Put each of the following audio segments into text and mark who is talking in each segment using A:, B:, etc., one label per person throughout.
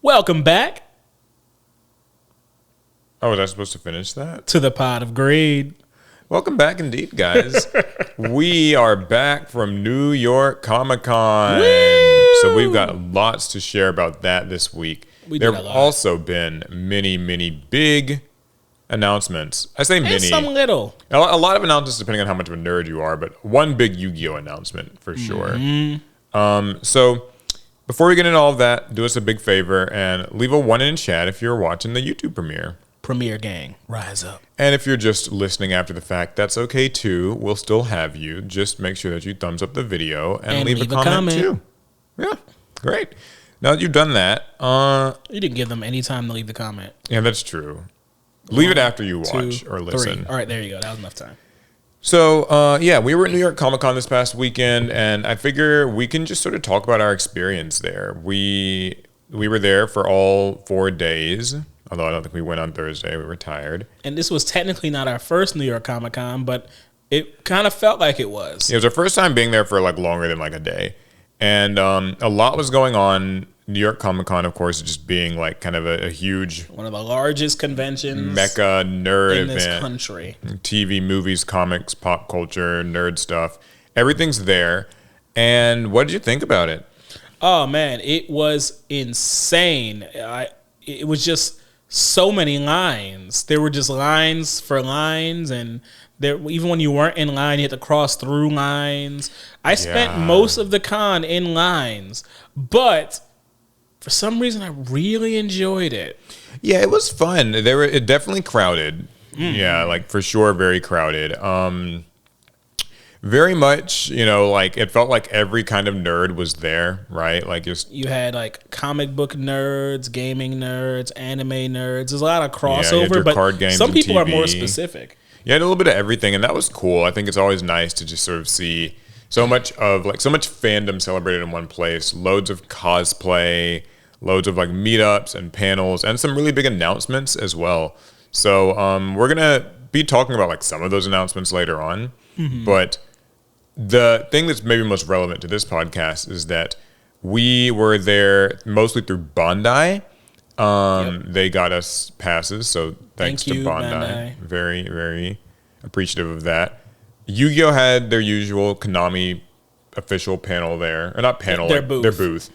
A: Welcome back
B: Oh, was I supposed to finish that?
A: to the Pod of Greed.
B: Welcome back indeed, guys. We are back from New York Comic Con. So we've got lots to share about that this week. There have also been many, many big announcements. I say many.
A: And some little.
B: A lot of announcements depending on how much of a nerd you are, but one big Yu-Gi-Oh announcement for sure. So before we get into all of that, do us a big favor and leave a 1 in chat if you're watching the YouTube premiere.
A: Premiere gang, rise up.
B: And if you're just listening after the fact, that's okay too. We'll still have you. Just make sure that you thumbs up the video and leave a comment too. Yeah, great. Now that you've done that,
A: you didn't give them any time to leave the comment.
B: Yeah, that's true. Leave it after you watch or listen.
A: 3. All right, there you go. That was enough time.
B: So, yeah, we were at New York Comic Con this past weekend, and I figure we can just sort of talk about our experience there. We were there for all 4 days. Although I don't think we went on Thursday. We were tired.
A: And this was technically not our first New York Comic Con, but it kind of felt like it was.
B: It was our first time being there for like longer than like a day. And a lot was going on. New York Comic Con, of course, just being like kind of a huge...
A: one of the largest conventions...
B: mecca nerd
A: in this
B: event.
A: country.
B: TV, movies, comics, pop culture, nerd stuff. Everything's there. And what did you think about it?
A: Oh, man. It was insane. It was just... so many lines. There were just lines for lines, and there even when you weren't in line, you had to cross through lines. I spent most of the con in lines, but for some reason, I really enjoyed it.
B: Yeah, it was fun. It definitely crowded. Yeah, like for sure, very crowded. Very much, like it felt like every kind of nerd was there, right? Like you had
A: like comic book nerds, gaming nerds, anime nerds. There's a lot of crossover, but
B: card games
A: some people
B: TV.
A: are more specific.
B: You had a little bit of everything, and that was cool. I think it's always nice to just sort of see so much fandom celebrated in one place. Loads of cosplay, loads of like meetups and panels, and some really big announcements as well. So we're gonna be talking about like some of those announcements later on, but the thing that's maybe most relevant to this podcast is that we were there mostly through Bandai. They got us passes, so thanks to Bandai. Very, very appreciative of that. Yu-Gi-Oh had their usual Konami official panel there. Or not panel, their booth.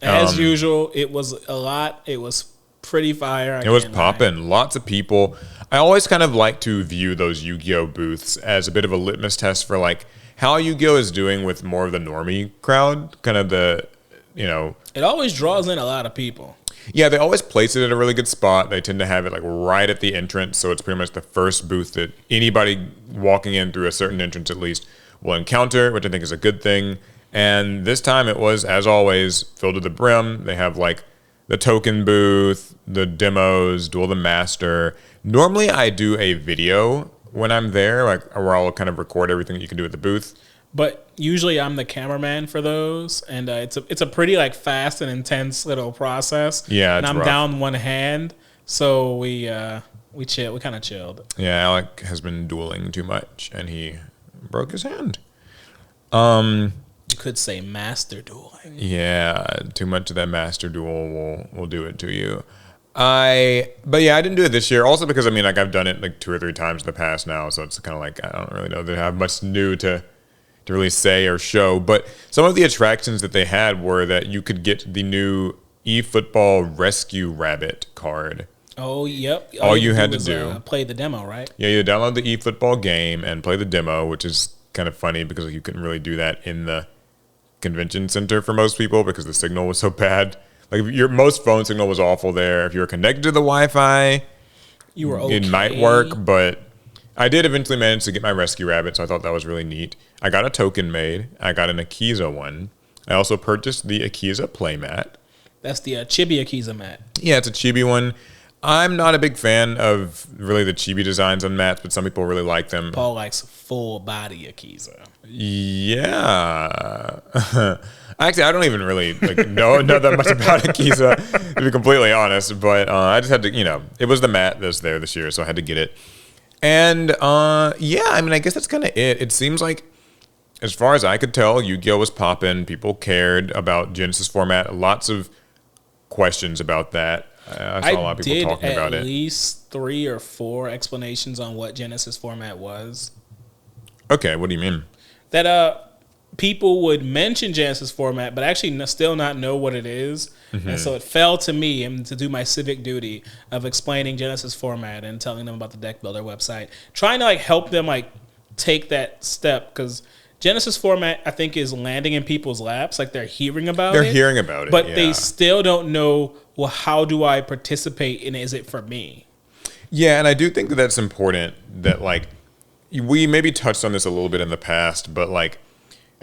A: As usual, it was a lot. It was pretty fire.
B: It was popping. Lots of people. I always kind of like to view those Yu-Gi-Oh booths as a bit of a litmus test for like how Yu-Gi-Oh is doing with more of the normie crowd, kind of it
A: always draws in a lot of people.
B: Yeah, they always place it at a really good spot. They tend to have it like right at the entrance, so it's pretty much the first booth that anybody walking in through a certain entrance at least will encounter, which I think is a good thing. And this time it was, as always, filled to the brim. They have like the token booth, the demos, Duel the Master. Normally I do a video when I'm there, like where I'll kind of record everything that you can do at the booth.
A: But usually I'm the cameraman for those, and it's a pretty like fast and intense little process.
B: Yeah,
A: and I'm
B: rough.
A: Down one hand, so we chill. We kind of chilled.
B: Yeah, Alec has been dueling too much, and he broke his hand. You
A: could say master dueling.
B: Yeah, too much of that master duel will do it to you. But yeah, I didn't do it this year. Also because I've done it like 2 or 3 times in the past now, so it's kind of like I don't really know that I have much new to really say or show. But some of the attractions that they had were that you could get the new eFootball Rescue Rabbit card.
A: Oh, yep.
B: All you had to do
A: play the demo, right?
B: Yeah, you download the eFootball game and play the demo, which is kind of funny because you couldn't really do that in the convention center for most people because the signal was so bad. Like most phone signal was awful there. If you were connected to the Wi-Fi,
A: you were okay.
B: It might work, but I did eventually manage to get my Rescue Rabbit, so I thought that was really neat. I got a token made. I got an Akiza one. I also purchased the Akiza playmat.
A: That's the Chibi Akiza mat.
B: Yeah, it's a chibi one. I'm not a big fan of really the chibi designs on mats, but some people really like them.
A: Paul likes full body Akiza.
B: Yeah. Actually, I don't even really know that much about Akiza, to be completely honest. But I just had to, it was the mat that's there this year, so I had to get it. And yeah, I guess that's kind of it. It seems like, as far as I could tell, Yu-Gi-Oh was popping. People cared about Genesis format. Lots of questions about that. I saw a lot of people talking about
A: at
B: it.
A: least 3 or 4 explanations on what Genesis format was.
B: Okay, what do you mean?
A: That people would mention Genesis format, but actually still not know what it is. And so it fell to me and to do my civic duty of explaining Genesis format and telling them about the deck builder website, trying to like help them like take that step, because Genesis format I think is landing in people's laps, like they're hearing about it.
B: They're hearing about it,
A: but
B: yeah.
A: they still don't know, well, how do I participate and is it for me?
B: Yeah, and I do think that that's important, that like we maybe touched on this a little bit in the past, but like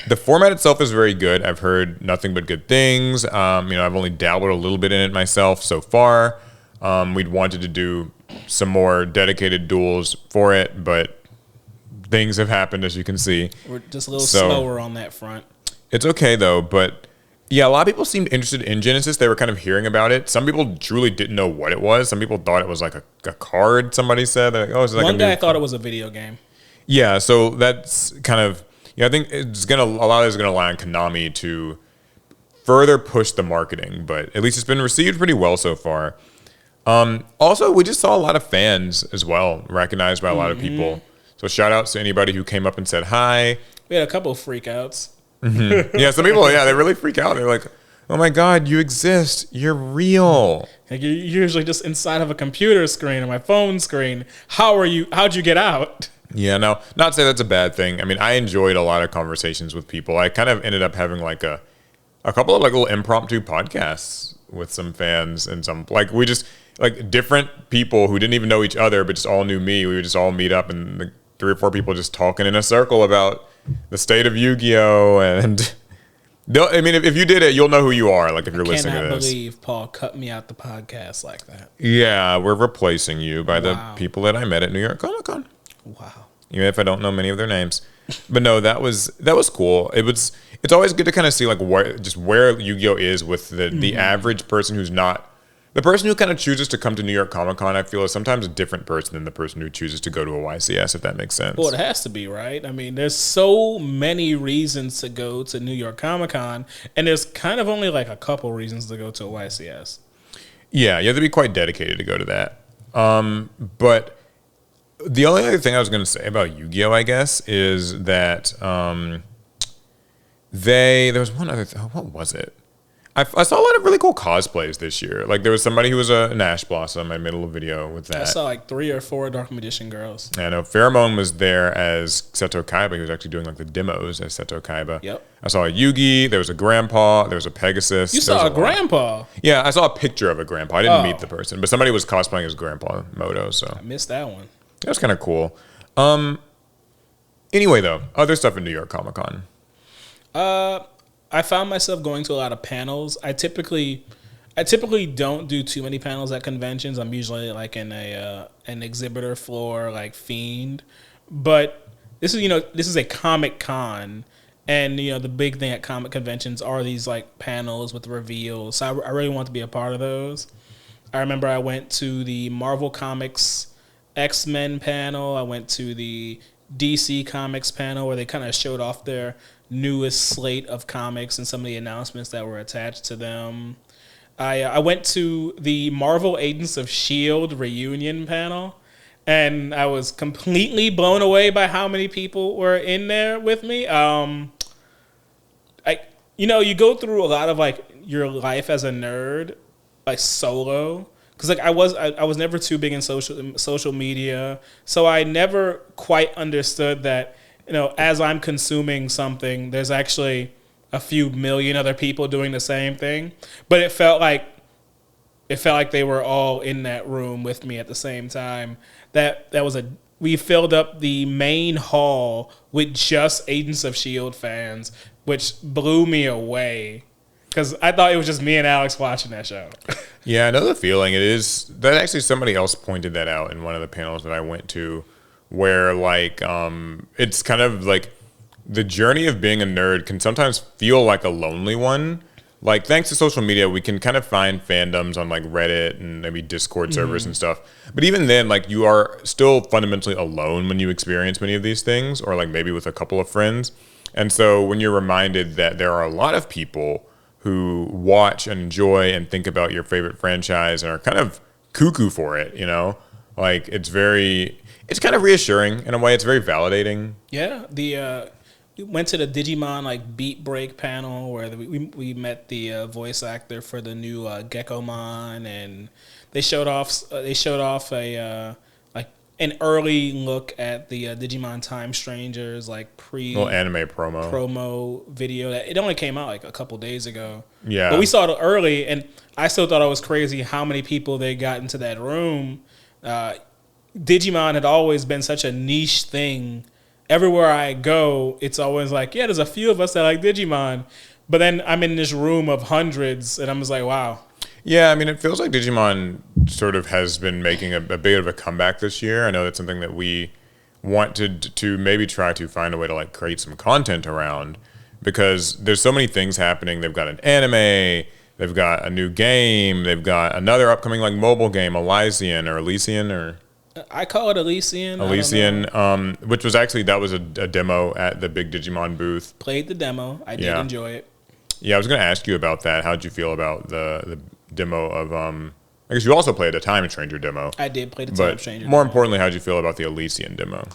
B: the format itself is very good. I've heard nothing but good things. I've only dabbled a little bit in it myself so far. We'd wanted to do some more dedicated duels for it, but things have happened, as you can see.
A: We're just a little slower on that front.
B: It's okay though, but yeah, a lot of people seemed interested in Genesis. They were kind of hearing about it. Some people truly didn't know what it was. Some people thought it was like a card. Somebody said, they're like, "Oh, it's like
A: one guy thought it was a video game."
B: Yeah, so that's kind of, I think a lot of it's gonna lie on Konami to further push the marketing, but at least it's been received pretty well so far. Also, we just saw a lot of fans as well, recognized by a lot of people. So shout outs to anybody who came up and said hi.
A: We had a couple of freakouts.
B: Yeah, some people, they really freak out. They're like, "Oh my God, you exist. You're real."
A: Like you're usually just inside of a computer screen or my phone screen. How'd you get out?
B: Yeah, no, not to say that's a bad thing. I mean, I enjoyed a lot of conversations with people. I kind of ended up having like a couple of like little impromptu podcasts with some fans and some, like, we just, like, different people who didn't even know each other but just all knew me. We would just all meet up and like 3 or 4 people just talking in a circle about the state of Yu-Gi-Oh! And I mean, if you did it, you'll know who you are, like, if you're listening to this. I
A: cannot believe Paul cut me out the podcast like that.
B: Yeah, we're replacing you by the people that I met at New York Comic-Con.
A: Wow.
B: Even if I don't know many of their names. But no, that was cool. It's always good to kind of see like where Yu-Gi-Oh! Is with the average person who's not the person who kind of chooses to come to New York Comic Con. I feel is sometimes a different person than the person who chooses to go to a YCS, if that makes sense.
A: Well, it has to be, right? I mean, there's so many reasons to go to New York Comic Con, and there's kind of only like a couple reasons to go to a YCS.
B: Yeah, you have to be quite dedicated to go to that. But the only other thing I was going to say about Yu-Gi-Oh, I guess, is that there was one other thing. What was it? I saw a lot of really cool cosplays this year. Like, there was somebody who was an Ash Blossom. I made a little video with that.
A: I saw like 3 or 4 Dark Magician girls.
B: I know. Pheromone was there as Seto Kaiba. He was actually doing like the demos as Seto Kaiba.
A: Yep.
B: I saw a Yugi. There was a Grandpa. There was a Pegasus.
A: You saw a Grandpa?
B: Yeah, I saw a picture of a Grandpa. I didn't meet the person, but somebody was cosplaying as Grandpa Moto. So
A: I missed that one.
B: That was kind of cool. Anyway, though, other stuff in New York Comic Con.
A: I found myself going to a lot of panels. I typically don't do too many panels at conventions. I'm usually like in an exhibitor floor, like Fiend. But this is a Comic Con, and the big thing at comic conventions are these like panels with reveals. So I really want to be a part of those. I remember I went to the Marvel Comics X-Men panel. I went to the DC Comics panel where they kind of showed off their newest slate of comics and some of the announcements that were attached to them. I went to the Marvel Agents of S.H.I.E.L.D. reunion panel, and I was completely blown away by how many people were in there with me. You go through a lot of like your life as a nerd, like solo. Because like I was never too big in social media, so I never quite understood that as I'm consuming something, there's actually a few million other people doing the same thing. But it felt like they were all in that room with me at the same time. We filled up the main hall with just Agents of S.H.I.E.L.D. fans, which blew me away. Because I thought it was just me and Alex watching that show.
B: Yeah, I know the feeling. It is that actually somebody else pointed that out in one of the panels that I went to, where like it's kind of like the journey of being a nerd can sometimes feel like a lonely one. Like, thanks to social media, we can kind of find fandoms on like Reddit and maybe Discord servers and stuff. But even then, like, you are still fundamentally alone when you experience many of these things, or like maybe with a couple of friends. And so when you're reminded that there are a lot of people who watch and enjoy and think about your favorite franchise and are kind of cuckoo for it, you know? Like it's kind of reassuring in a way. It's very validating.
A: Yeah, we went to the Digimon like beat break panel where we met the voice actor for the new Geckomon, and they showed off a like an early look at the Digimon Time Strangers like
B: Little anime
A: promo video. It only came out like a couple days ago.
B: Yeah,
A: but we saw it early, and I still thought it was crazy how many people they got into that room. Digimon had always been such a niche thing. Everywhere I go, it's always like, yeah, there's a few of us that like Digimon. But then I'm in this room of hundreds, and I'm just like, wow.
B: Yeah, I mean, it feels like Digimon sort of has been making a bit of a comeback this year. I know that's something that we want to maybe try to find a way to like create some content around, because there's so many things happening. They've got an anime, they've got a new game, they've got another upcoming like mobile game, Elysian, or
A: I call it Elysian,
B: which was actually that was a demo at the big Digimon booth.
A: Played the demo. I did enjoy it.
B: Yeah, I was going to ask you about that. How'd you feel about the demo of I guess you also played a Time Stranger demo.
A: I did play the Time Stranger.
B: More importantly, how'd you feel about the Elysian demo?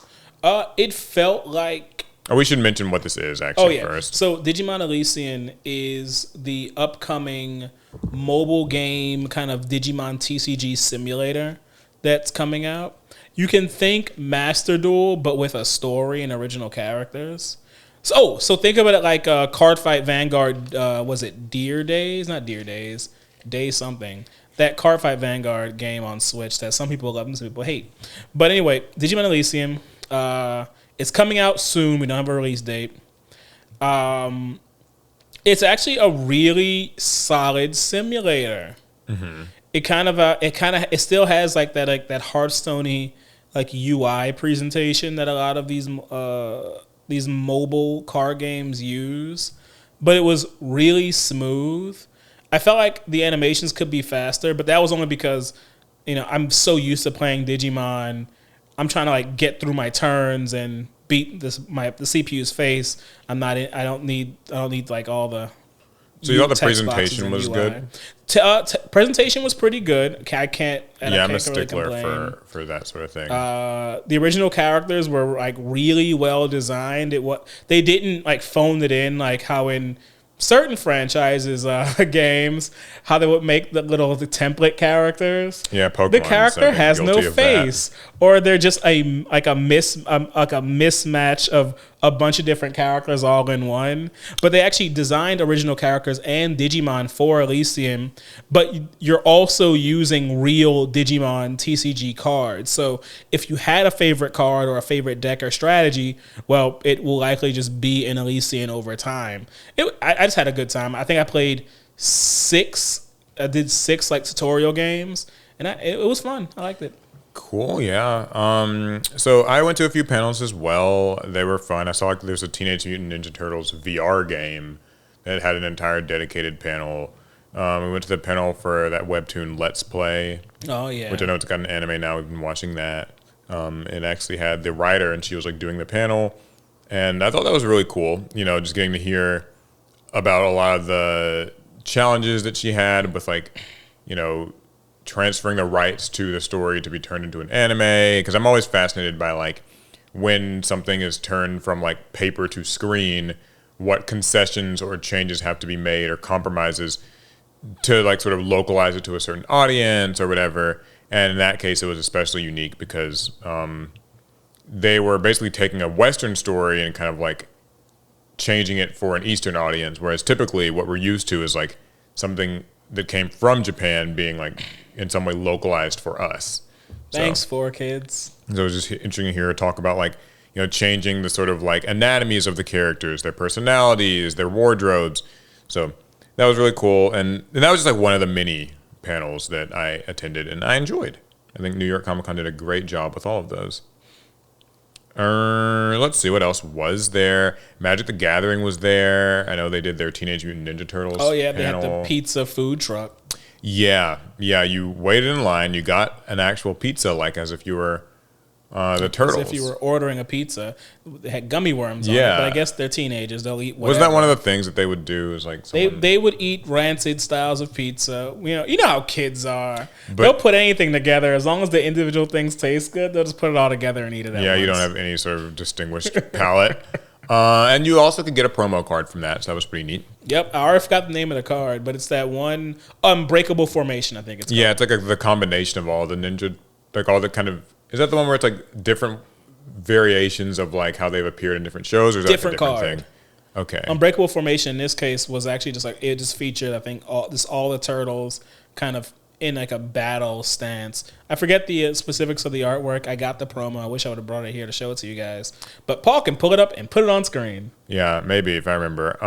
A: It felt like.
B: Oh, we should mention what this is actually first.
A: So Digimon Elysian is the upcoming mobile game kind of Digimon TCG simulator that's coming out. You can think Master Duel, but with a story and original characters. So think about it like Card Fight Vanguard. Was it Deer Days? Not Deer Days. Day something. That Card Fight Vanguard game on Switch that some people love and some people hate. But anyway, Digimon Elysium. It's coming out soon. We don't have a release date. It's actually a really solid simulator. Mm-hmm. It still has like that Hearthstone-y like UI presentation that a lot of these mobile card games use, but it was really smooth. I felt like the animations could be faster, but that was only because I'm so used to playing Digimon. I'm trying to like get through my turns and beat the CPU's face. I don't need like all the.
B: So you thought the presentation was good?
A: Presentation was pretty good. I can't.
B: I'm a stickler for that sort of thing.
A: The original characters were like really well designed. They didn't like phone it in like how in certain franchises games how they would make the template characters.
B: Yeah, Pokemon.
A: The character has no face, or they're just a mismatch of a bunch of different characters all in one. But they actually designed original characters and Digimon for Elysium, but you're also using real Digimon TCG cards. So if you had a favorite card or a favorite deck or strategy, well, it will likely just be in Elysium over time. I just had a good time. I think I played 6. I did 6 like tutorial games, and it was fun. I liked it.
B: Cool, yeah. So I went to a few panels as well. They were fun. I saw like there's a Teenage Mutant Ninja Turtles VR game that had an entire dedicated panel. We went to the panel for that webtoon Let's Play.
A: Oh yeah.
B: Which I know it's got an anime now. We've been watching that. It actually had the writer, and she was like doing the panel, and I thought that was really cool. Just getting to hear about a lot of the challenges that she had with like, transferring the rights to the story to be turned into an anime, because I'm always fascinated by like when something is turned from like paper to screen, what concessions or changes have to be made or compromises to like sort of localize it to a certain audience or whatever. And in that case, it was especially unique because they were basically taking a Western story and kind of like changing it for an Eastern audience, whereas typically what we're used to is like something that came from Japan being like in some way localized for us.
A: Thanks, 4Kids.
B: So it was just interesting to hear her talk about like, changing the sort of like anatomies of the characters, their personalities, their wardrobes. So that was really cool. And that was just like one of the many panels that I attended and I enjoyed. I think New York Comic Con did a great job with all of those. Let's see, what else was there? Magic the Gathering was there. I know they did their Teenage Mutant Ninja Turtles.
A: Oh yeah,
B: panel.
A: They had the pizza food truck.
B: Yeah. You waited in line. You got an actual pizza, like as if you were The
A: As
B: turtles.
A: if you were ordering a pizza. They had gummy worms on it,
B: Yeah.
A: but I guess they're teenagers. They'll eat whatever.
B: Wasn't that one of the things that they would do? Is like
A: They would eat rancid styles of pizza. You know how kids are. They'll put anything together as long as the individual things taste good. They'll just put it all together and eat it.
B: Yeah, you don't have any sort of distinguished palate. And you also could get a promo card from that, so that was pretty neat.
A: Yep, I already forgot the name of the card, but it's that one Unbreakable Formation. I think it's called.
B: Yeah, it's like the combination of all the ninja, like all the kind of. Is that the one where it's like different variations of like how they've appeared in different shows, or is that
A: Different
B: like a different
A: card.
B: thing? Okay.
A: Unbreakable Formation in this case was actually just like it just featured I think all the turtles kind of in like a battle stance. I forget the specifics of the artwork. I got the promo. I wish I would have brought it here to show it to you guys. But Paul can pull it up and put it on screen.
B: Yeah, maybe if I remember.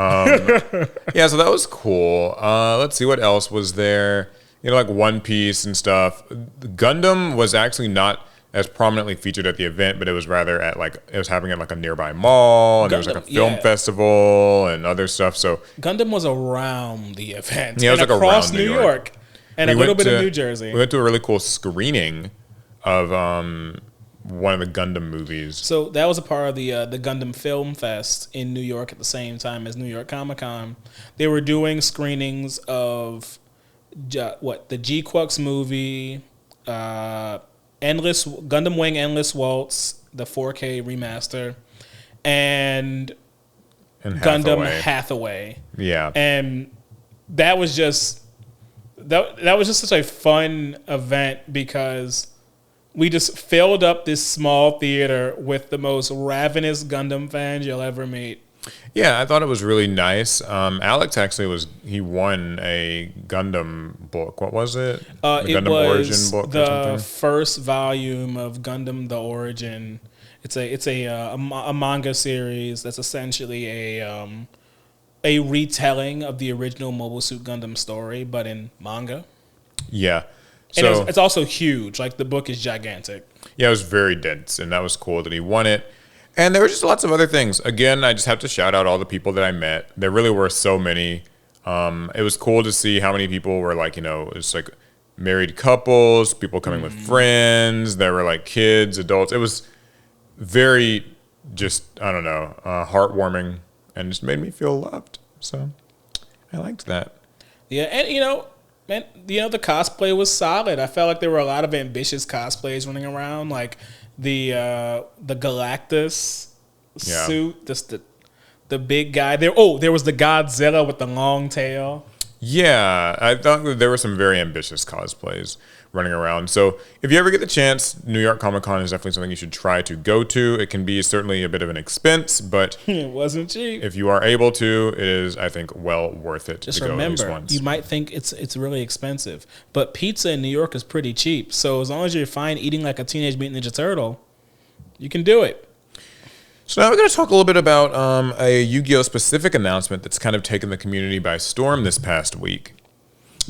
B: Yeah, so that was cool. Let's see what else was there. You know, like One Piece and stuff. Gundam was actually not as prominently featured at the event, but it was rather at like it was happening at like a nearby mall, and there was like a film festival and other stuff. So
A: Gundam was around the event.
B: Yeah, it was
A: and
B: like
A: across
B: around
A: New York. And a little bit of New Jersey.
B: We went to a really cool screening of one of the Gundam movies.
A: So that was a part of the Gundam Film Fest in New York at the same time as New York Comic Con. They were doing screenings of the G-Quux movie, Gundam Wing Endless Waltz, the 4K remaster, and Gundam Hathaway.
B: Yeah,
A: and that was just. That was just such a fun event because we just filled up this small theater with the most ravenous Gundam fans you'll ever meet.
B: Yeah, I thought it was really nice. Alex actually he won a Gundam book. What was it? The
A: Gundam
B: Origin book
A: the
B: or something?
A: first volume of Gundam: The Origin. It's a manga series that's essentially a retelling of the original Mobile Suit Gundam story, but in manga.
B: Yeah.
A: And it's also huge. Like, the book is gigantic.
B: Yeah, it was very dense, and that was cool that he won it. And there were just lots of other things. Again, I just have to shout out all the people that I met. There really were so many. It was cool to see how many people were like, it's like married couples, people coming with friends. There were like kids, adults. It was very just, I don't know, heartwarming. And just made me feel loved. So I liked that.
A: Yeah, and the cosplay was solid. I felt like there were a lot of ambitious cosplays running around, like the Galactus suit, just the big guy. There was the Godzilla with the long tail.
B: Yeah, I thought that there were some very ambitious cosplays running around. So if you ever get the chance, New York Comic Con is definitely something you should try to go to. It can be certainly a bit of an expense, but
A: it wasn't cheap.
B: If you are able to, it is, I think, well worth it.
A: Just
B: to go
A: remember,
B: at least once.
A: You might think it's really expensive, but pizza in New York is pretty cheap. So as long as you're fine eating like a Teenage Mutant Ninja Turtle, you can do it.
B: So now we're going to talk a little bit about a Yu-Gi-Oh! Specific announcement that's kind of taken the community by storm this past week.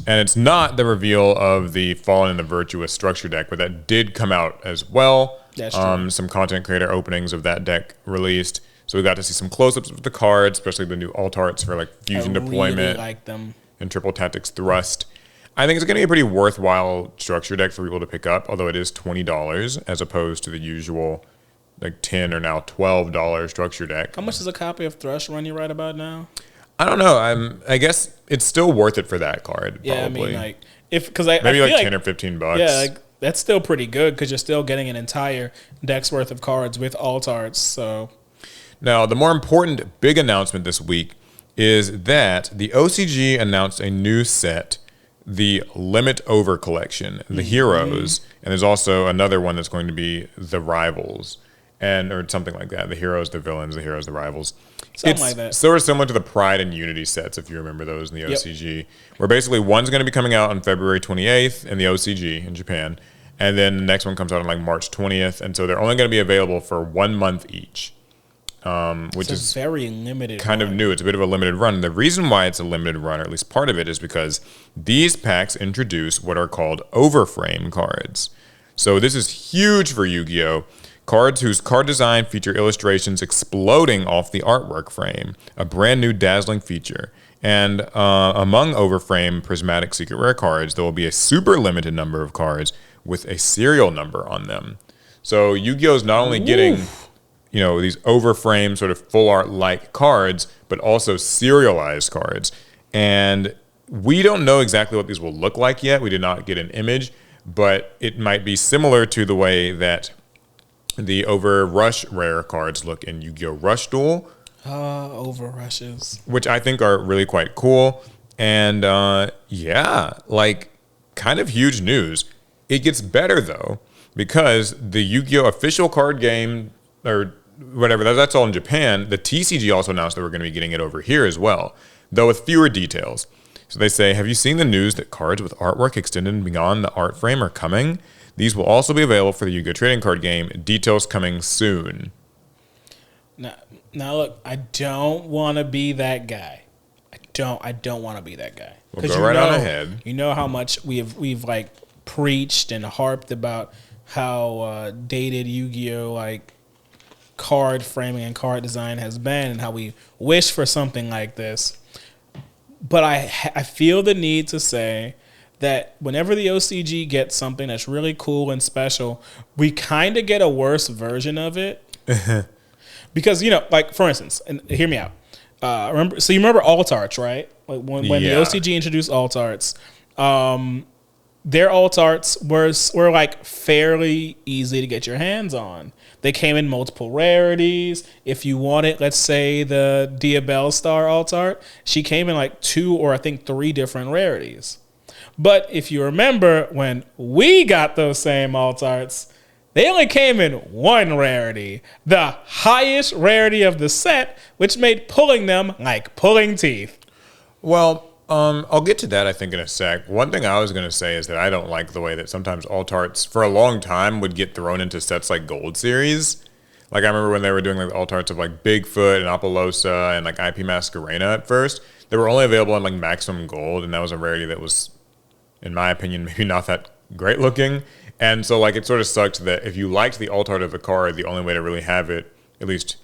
B: And it's not the reveal of the Fallen and the Virtuous structure deck, but that did come out as well.
A: That's true.
B: Some content creator openings of that deck released. So we got to see some close-ups of the cards, especially the new alt arts for like fusion deployment.
A: Really like them.
B: And triple tactics thrust. I think it's going to be a pretty worthwhile structure deck for people to pick up, although it is $20 as opposed to the usual like $10 or now $12 structure deck.
A: How much does a copy of Thrush run you right about now?
B: I don't know. I guess it's still worth it for that card.
A: Yeah,
B: probably.
A: I mean, like
B: maybe like 10 or $15.
A: Yeah, like that's still pretty good because you're still getting an entire deck's worth of cards with alt arts. So
B: now the more important big announcement this week is that the OCG announced a new set, the Limit Over Collection, the Heroes, and there's also another one that's going to be the Rivals, or something like that. The Heroes, the Villains, the Heroes, the Rivals.
A: Something like that.
B: Sort of similar to the Pride and Unity sets, if you remember those in the OCG, where basically one's going to be coming out on February 28th in the OCG in Japan, and then the next one comes out on like March 20th, and so they're only going to be available for 1 month each, which is
A: very limited.
B: Kind of new. It's a bit of a limited run. The reason why it's a limited run, or at least part of it, is because these packs introduce what are called Overframe cards. So this is huge for Yu-Gi-Oh! Cards whose card design feature illustrations exploding off the artwork frame, a brand new dazzling feature. And among Overframe Prismatic Secret Rare cards, there will be a super limited number of cards with a serial number on them. So Yu-Gi-Oh is not only getting, these overframe sort of full art like cards, but also serialized cards. And we don't know exactly what these will look like yet. We did not get an image, but it might be similar to the way that the Over Rush rare cards look in Yu-Gi-Oh! Rush Duel.
A: Over Rushes.
B: Which I think are really quite cool. And kind of huge news. It gets better though, because the Yu-Gi-Oh! Official card game, or whatever, that's all in Japan. The TCG also announced that we're going to be getting it over here as well, though with fewer details. So they say, have you seen the news that cards with artwork extended beyond the art frame are coming? These will also be available for the Yu-Gi-Oh! Trading card game. Details coming soon.
A: Now look, I don't want to be that guy. I don't want to be that guy.
B: We'll go right on ahead.
A: You know how much we've like preached and harped about how dated Yu-Gi-Oh! Like card framing and card design has been, and how we wish for something like this. But I feel the need to say that whenever the OCG gets something that's really cool and special, we kind of get a worse version of it. Because, like, for instance, and hear me out. You remember alt arts, right? Like when the OCG introduced alt arts, their alt arts were like fairly easy to get your hands on. They came in multiple rarities. If you wanted, let's say, the Diabelle Star alt art, she came in like 2 or I think 3 different rarities. But if you remember, when we got those same alt arts, they only came in 1 rarity, the highest rarity of the set, which made pulling them like pulling teeth.
B: Well, I'll get to that, I think, in a sec. One thing I was going to say is that I don't like the way that sometimes alt arts, for a long time, would get thrown into sets like Gold Series. Like, I remember when they were doing like alt arts of like Bigfoot and Apollosa and like IP Masquerena at first. They were only available in like Maximum Gold, and that was a rarity that was, in my opinion, maybe not that great looking. And so, like, it sort of sucked that if you liked the alt art of the card, the only way to really have it, at least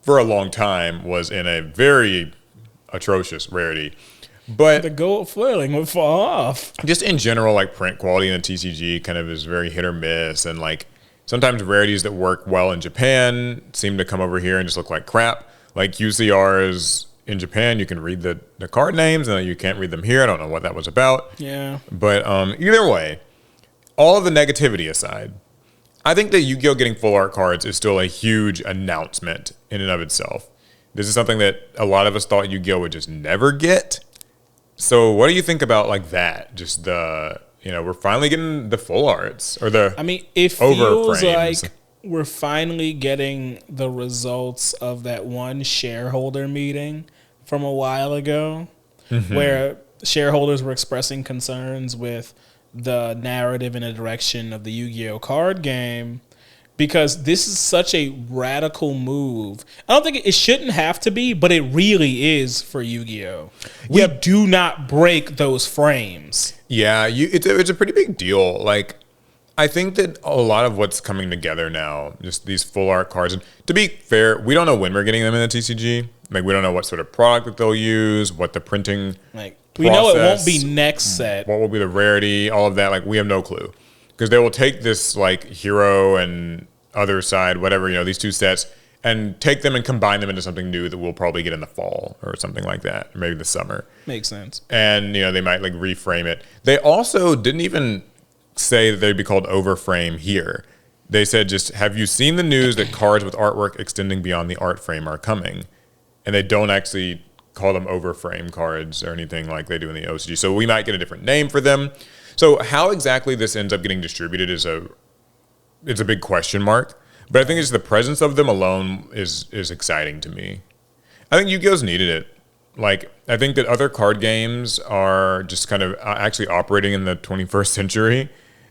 B: for a long time, was in a very atrocious rarity. But
A: the gold foiling would fall off.
B: Just in general, like, print quality in the TCG kind of is very hit or miss. And, like, sometimes rarities that work well in Japan seem to come over here and just look like crap. Like UCRs in Japan, you can read the card names, and you can't read them here. I don't know what that was about.
A: Yeah.
B: But either way, all of the negativity aside, I think that Yu-Gi-Oh! Getting full art cards is still a huge announcement in and of itself. This is something that a lot of us thought Yu-Gi-Oh! Would just never get. So what do you think about like that? Just we're finally getting the full arts or the
A: it feels
B: overframes.
A: like we're finally getting the results of that one shareholder meeting from a while ago, where shareholders were expressing concerns with the narrative and the direction of the Yu-Gi-Oh! Card game, because this is such a radical move. I don't think it shouldn't have to be, but it really is for Yu-Gi-Oh! We do not break those frames.
B: Yeah, it's a pretty big deal. Like, I think that a lot of what's coming together now, just these full art cards, and to be fair, we don't know when we're getting them in the TCG. Like, we don't know what sort of product that they'll use, what the printing
A: we know it won't be next set.
B: What will be the rarity, all of that, like, we have no clue. Because they will take this, like, Hero and Other Side, whatever, these 2 sets, and take them and combine them into something new that we'll probably get in the fall or something like that, or maybe the summer.
A: Makes sense.
B: And, they might, like, reframe it. They also didn't even say that they'd be called Overframe here. They said just, have you seen the news that cards with artwork extending beyond the art frame are coming? And they don't actually call them Overframe cards or anything like they do in the OCG. So we might get a different name for them. So how exactly this ends up getting distributed is a big question mark. But I think it's the presence of them alone is exciting to me. I think Yu-Gi-Oh's needed it. Like, I think that other card games are just kind of actually operating in the 21st century.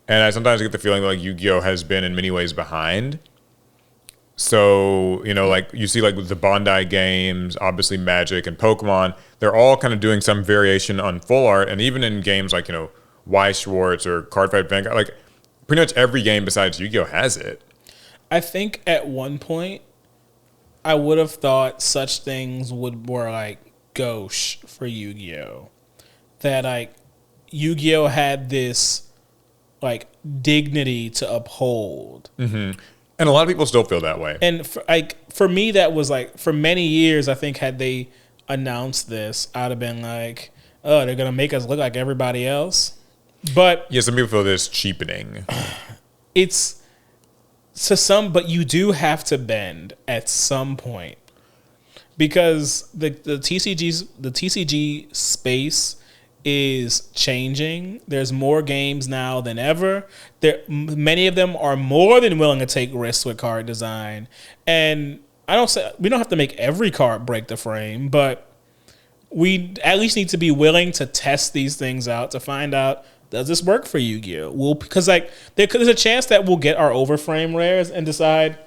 B: And I sometimes get the feeling that like Yu-Gi-Oh has been in many ways behind. So, like you see like the Bandai games, obviously Magic and Pokemon, they're all kind of doing some variation on full art. And even in games like, Y Schwartz or Cardfight Vanguard, like pretty much every game besides Yu-Gi-Oh has it.
A: I think at one point, I would have thought such things were like gauche for Yu-Gi-Oh. That like Yu-Gi-Oh had this like dignity to uphold.
B: And a lot of people still feel that way.
A: And for me, that was like, for many years, I think had they announced this, I'd have been like, oh, they're gonna make us look like everybody else. But
B: yeah, some people feel this cheapening.
A: It's but you do have to bend at some point, because the TCG space is changing. There's more games now than ever. Many of them are more than willing to take risks with card design. And we don't have to make every card break the frame, but we at least need to be willing to test these things out to find out, does this work for Yu-Gi-Oh? Because like there's a chance that we'll get our Overframe rares and decide,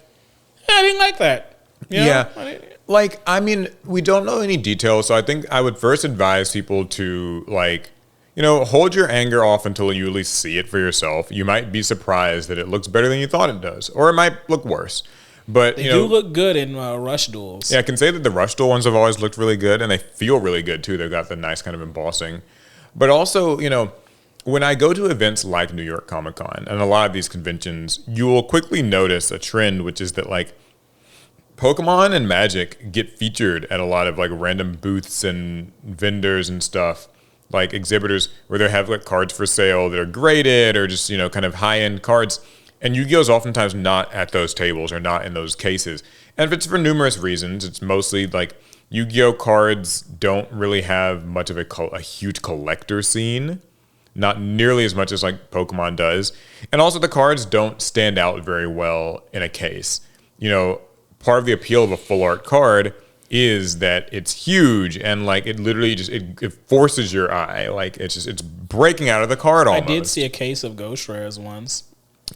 A: I didn't like that. You know?
B: Yeah. Like, I mean, we don't know any details, so I think I would first advise people to, like, you know, hold your anger off until you at least see it for yourself. You might be surprised that it looks better than you thought it does, or it might look worse. But
A: they do look good in Rush Duels.
B: Yeah, I can say that the Rush Duel ones have always looked really good, and they feel really good, too. They've got the nice kind of embossing. But also, you know, when I go to events like New York Comic Con and a lot of these conventions, you will quickly notice a trend, which is that, like, Pokemon and Magic get featured at a lot of like random booths and vendors and stuff, like exhibitors where they have like cards for sale that are graded or just, you know, kind of high-end cards. And Yu-Gi-Oh is oftentimes not at those tables or not in those cases. And if it's for numerous reasons, it's mostly like Yu-Gi-Oh cards don't really have much of a huge collector scene, not nearly as much as like Pokemon does. And also the cards don't stand out very well in a case. You know, part of the appeal of a full art card is that it's huge and like it literally just it forces your eye, like it's breaking out of the card almost.
A: I did see a case of Ghost Rares once.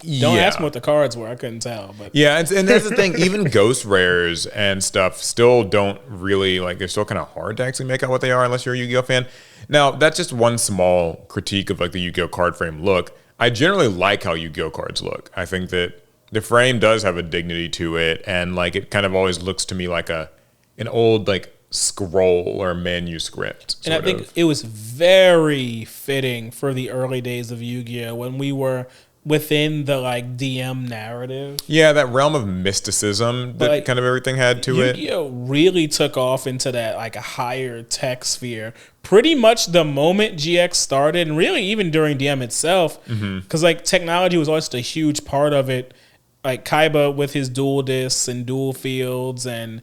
A: Don't ask me what the cards were. I couldn't tell. But
B: yeah, and that's the thing. Even Ghost Rares and stuff still don't really, like, they're still kind of hard to actually make out what they are unless you're a Yu-Gi-Oh fan. Now, that's just one small critique of like the Yu-Gi-Oh card frame look. I generally like how Yu-Gi-Oh cards look. I think that the frame does have a dignity to it, and like it kind of always looks to me like an old like scroll or manuscript.
A: And I think it was very fitting for the early days of Yu-Gi-Oh when we were within the like DM narrative.
B: Yeah, that realm of mysticism that like, kind of everything had to it.
A: Yu-Gi-Oh really took off into that like a higher tech sphere pretty much the moment GX started, and really even during DM itself, because like technology was always a huge part of it. Like Kaiba with his dual discs and dual fields, and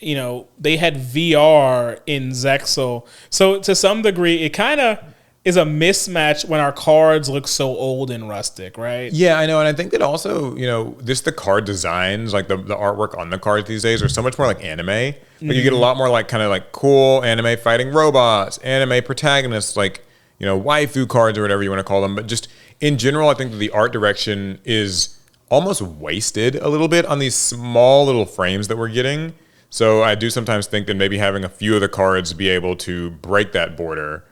A: you know they had VR in Zexal. So to some degree, it kind of is a mismatch when our cards look so old and rustic, right?
B: Yeah, I know, and I think that also, you know, the card designs, like the artwork on the cards these days are so much more like anime. Like you get a lot more like kind of like cool anime fighting robots, anime protagonists, like, you know, waifu cards or whatever you want to call them. But just in general, I think that the art direction is almost wasted a little bit on these small little frames that we're getting. So I do sometimes think that maybe having a few of the cards be able to break that border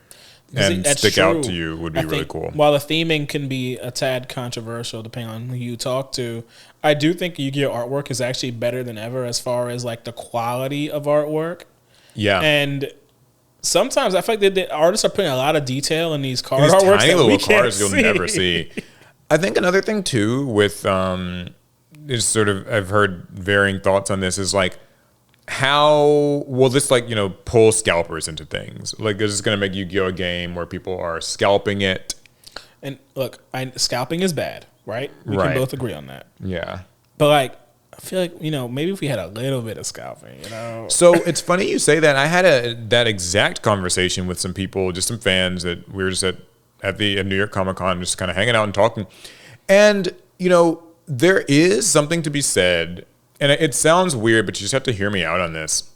B: and stick out to you would be really cool.
A: While the theming can be a tad controversial depending on who you talk to, I do think Yu-Gi-Oh artwork is actually better than ever as far as like the quality of artwork.
B: Yeah.
A: And sometimes I feel like the artists are putting a lot of detail in these card artworks.
B: Tiny little cards you'll never see. I think another thing too with is sort of, I've heard varying thoughts on this, is like how will this like, you know, pull scalpers into things? Like, is this going to make Yu-Gi-Oh a game where people are scalping it?
A: And look, scalping is bad, right? We can both agree on that.
B: Yeah.
A: But like, I feel like, you know, maybe if we had a little bit of scalping, you know.
B: So it's funny you say that. I had that exact conversation with some people, just some fans that we were just at New York Comic Con, just kind of hanging out and talking. And, you know, there is something to be said, and it sounds weird, but you just have to hear me out on this.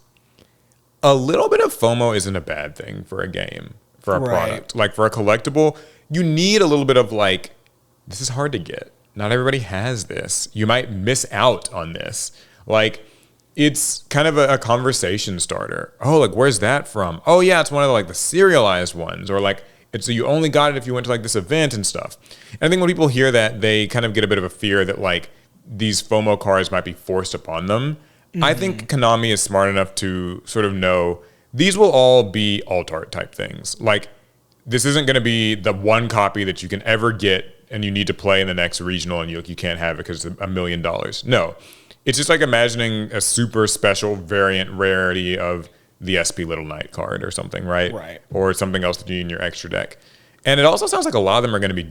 B: A little bit of FOMO isn't a bad thing for a game, for a product. Like for a collectible, you need a little bit of like, this is hard to get. Not everybody has this. You might miss out on this. Like, it's kind of a conversation starter. Oh, like, where's that from? Oh, yeah, it's one of the serialized ones. Or like, so you only got it if you went to like this event and stuff. And I think when people hear that, they kind of get a bit of a fear that like these FOMO cards might be forced upon them. I think Konami is smart enough to sort of know these will all be alt art type things. Like, this isn't going to be the one copy that you can ever get and you need to play in the next regional and you can't have it because it's $1 million. No, it's just like imagining a super special variant rarity of the SP Little Knight card or something, right?
A: Right.
B: Or something else to do in your extra deck. And it also sounds like a lot of them are going to be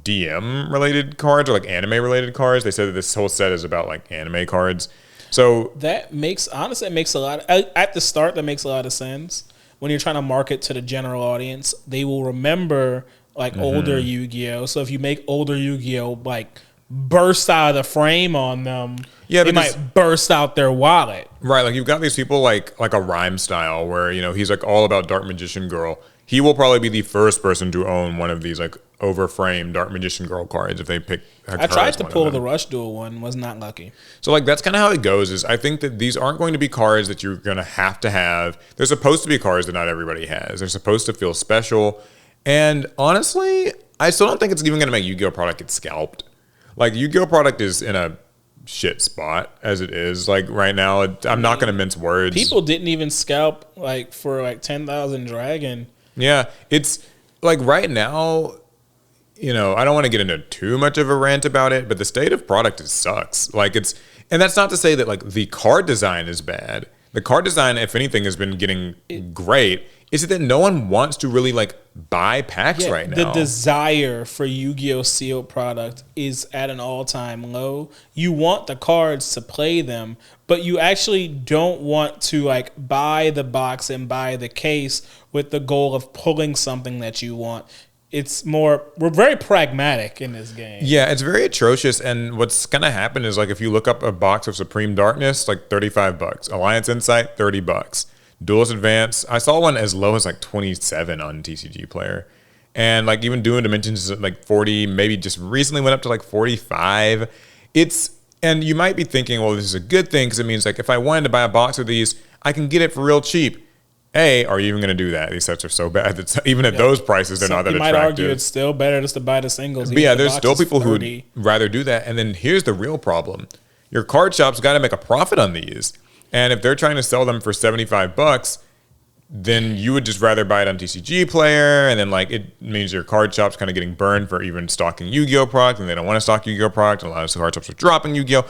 B: DM related cards or like anime related cards. They said that this whole set is about like anime cards. So
A: that makes a lot at the start. That makes a lot of sense. When you're trying to market to the general audience, they will remember like older Yu-Gi-Oh. So if you make older Yu-Gi-Oh like burst out of the frame on them, it might burst out their wallet.
B: Right, like you've got these people like a Rhyme Style where, you know, he's like all about Dark Magician Girl. He will probably be the first person to own one of these like Overframe Dark Magician Girl cards if they pick.
A: I tried to pull the Rush Duel one, was not lucky.
B: So like that's kind of how it goes. Is I think that these aren't going to be cards that you're going to have. They're supposed to be cards that not everybody has. They're supposed to feel special. And honestly, I still don't think it's even going to make Yu-Gi-Oh product get scalped. Like Yu-Gi-Oh product is in a shit spot as it is. Like right now, I'm not going to mince words.
A: People didn't even scalp like for like 10,000 Dragon.
B: Yeah, it's like right now, you know, I don't want to get into too much of a rant about it, but the state of product sucks. Like and that's not to say that like the card design is bad. The card design, if anything, has been getting great. Is it that no one wants to really like buy packs right now?
A: The desire for Yu-Gi-Oh sealed product is at an all-time low. You want the cards to play them, but you actually don't want to like buy the box and buy the case with the goal of pulling something that you want. It's more, we're very pragmatic in this game.
B: Yeah, it's very atrocious. And what's going to happen is like if you look up a box of Supreme Darkness, like $35. Alliance Insight, $30. Duelist Advance, I saw one as low as like 27 on TCG Player. And like even Dueling Dimensions is like 40, maybe just recently went up to like 45. And you might be thinking, well, this is a good thing because it means like if I wanted to buy a box of these, I can get it for real cheap. Are you even going to do that? These sets are so bad that even at those prices, they're not that attractive. You might argue
A: it's still better just to buy the singles.
B: But yeah, there's still people who would rather do that. And then here's the real problem. Your card shop's got to make a profit on these. And if they're trying to sell them for $75, then you would just rather buy it on TCG Player. And then like it means your card shop's kind of getting burned for even stocking Yu-Gi-Oh product. And they don't want to stock Yu-Gi-Oh product. And a lot of card shops are dropping Yu-Gi-Oh.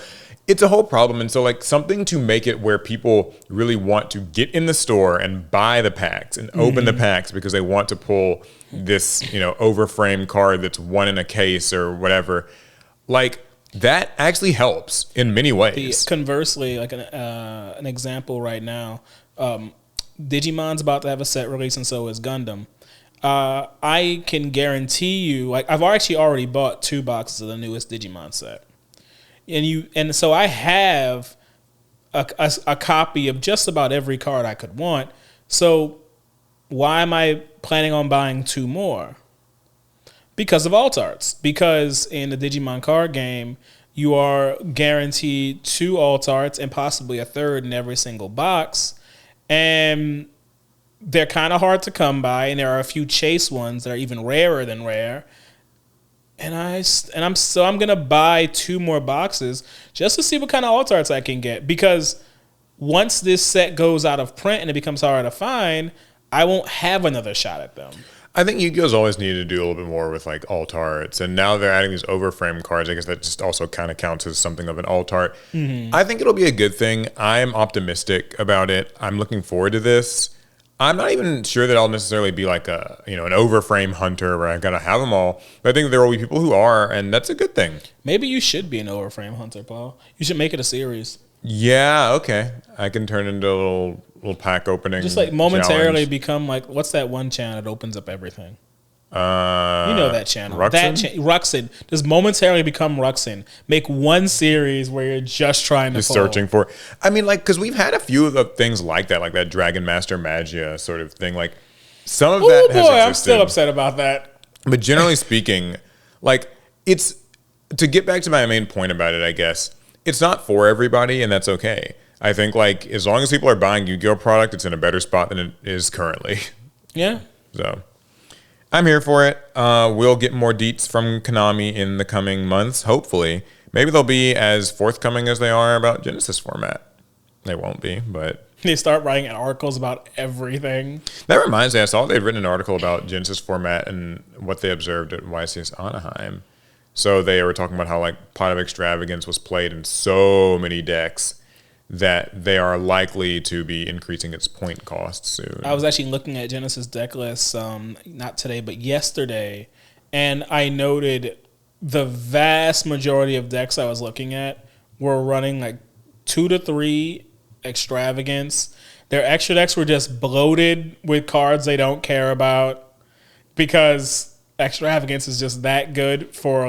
B: It's a whole problem. And so like something to make it where people really want to get in the store and buy the packs and open the packs because they want to pull this, you know, Overframe card that's one in a case or whatever. Like that actually helps in many ways.
A: Conversely, like an example right now, Digimon's about to have a set release and so is Gundam. I can guarantee you, like I've actually already bought 2 boxes of the newest Digimon set. And so I have a copy of just about every card I could want. So why am I planning on buying 2 more? Because of alt arts. Because in the Digimon card game, you are guaranteed 2 alt arts and possibly a 3rd in every single box. And they're kind of hard to come by. And there are a few chase ones that are even rarer than rare. And I'm gonna buy 2 more boxes just to see what kind of alt arts I can get. Because once this set goes out of print and it becomes harder to find, I won't have another shot at them.
B: I think Yu-Gi-Oh's always needed to do a little bit more with like alt arts, and now they're adding these Overframe cards. I guess that just also kind of counts as something of an alt art. I think it'll be a good thing. I'm optimistic about it. I'm looking forward to this. I'm not even sure that I'll necessarily be like an Overframe hunter where I gotta have them all. But I think there will be people who are, and that's a good thing.
A: Maybe you should be an Overframe hunter, Paul. You should make it a series.
B: Yeah, okay. I can turn into a little pack opening.
A: Just like momentarily
B: challenge.
A: Become like, what's that one channel that opens up everything? You know that channel.
B: Ruxin?
A: Ruxin. Just momentarily become Ruxin. Make one series where you're just trying to
B: searching for. I mean, like, because we've had a few of the things like that Dragon Master Magia sort of thing. Like, some of that has existed.
A: I'm still upset about that.
B: But generally speaking, like, it's, to get back to my main point about it, I guess, it's not for everybody, and that's okay. I think, like, as long as people are buying Yu-Gi-Oh product, it's in a better spot than it is currently.
A: Yeah.
B: So I'm here for it. We'll get more deets from Konami in the coming months, hopefully. Maybe they'll be as forthcoming as they are about Genesis format. They won't be, but...
A: They start writing articles about everything.
B: That reminds me, I saw they'd written an article about Genesis format and what they observed at YCS Anaheim. So they were talking about how like Pot of Extravagance was played in so many decks that they are likely to be increasing its point cost soon.
A: I was actually looking at Genesis deck lists, not today, but yesterday, and I noted the vast majority of decks I was looking at were running like 2 to 3 Extravagance. Their extra decks were just bloated with cards they don't care about because Extravagance is just that good for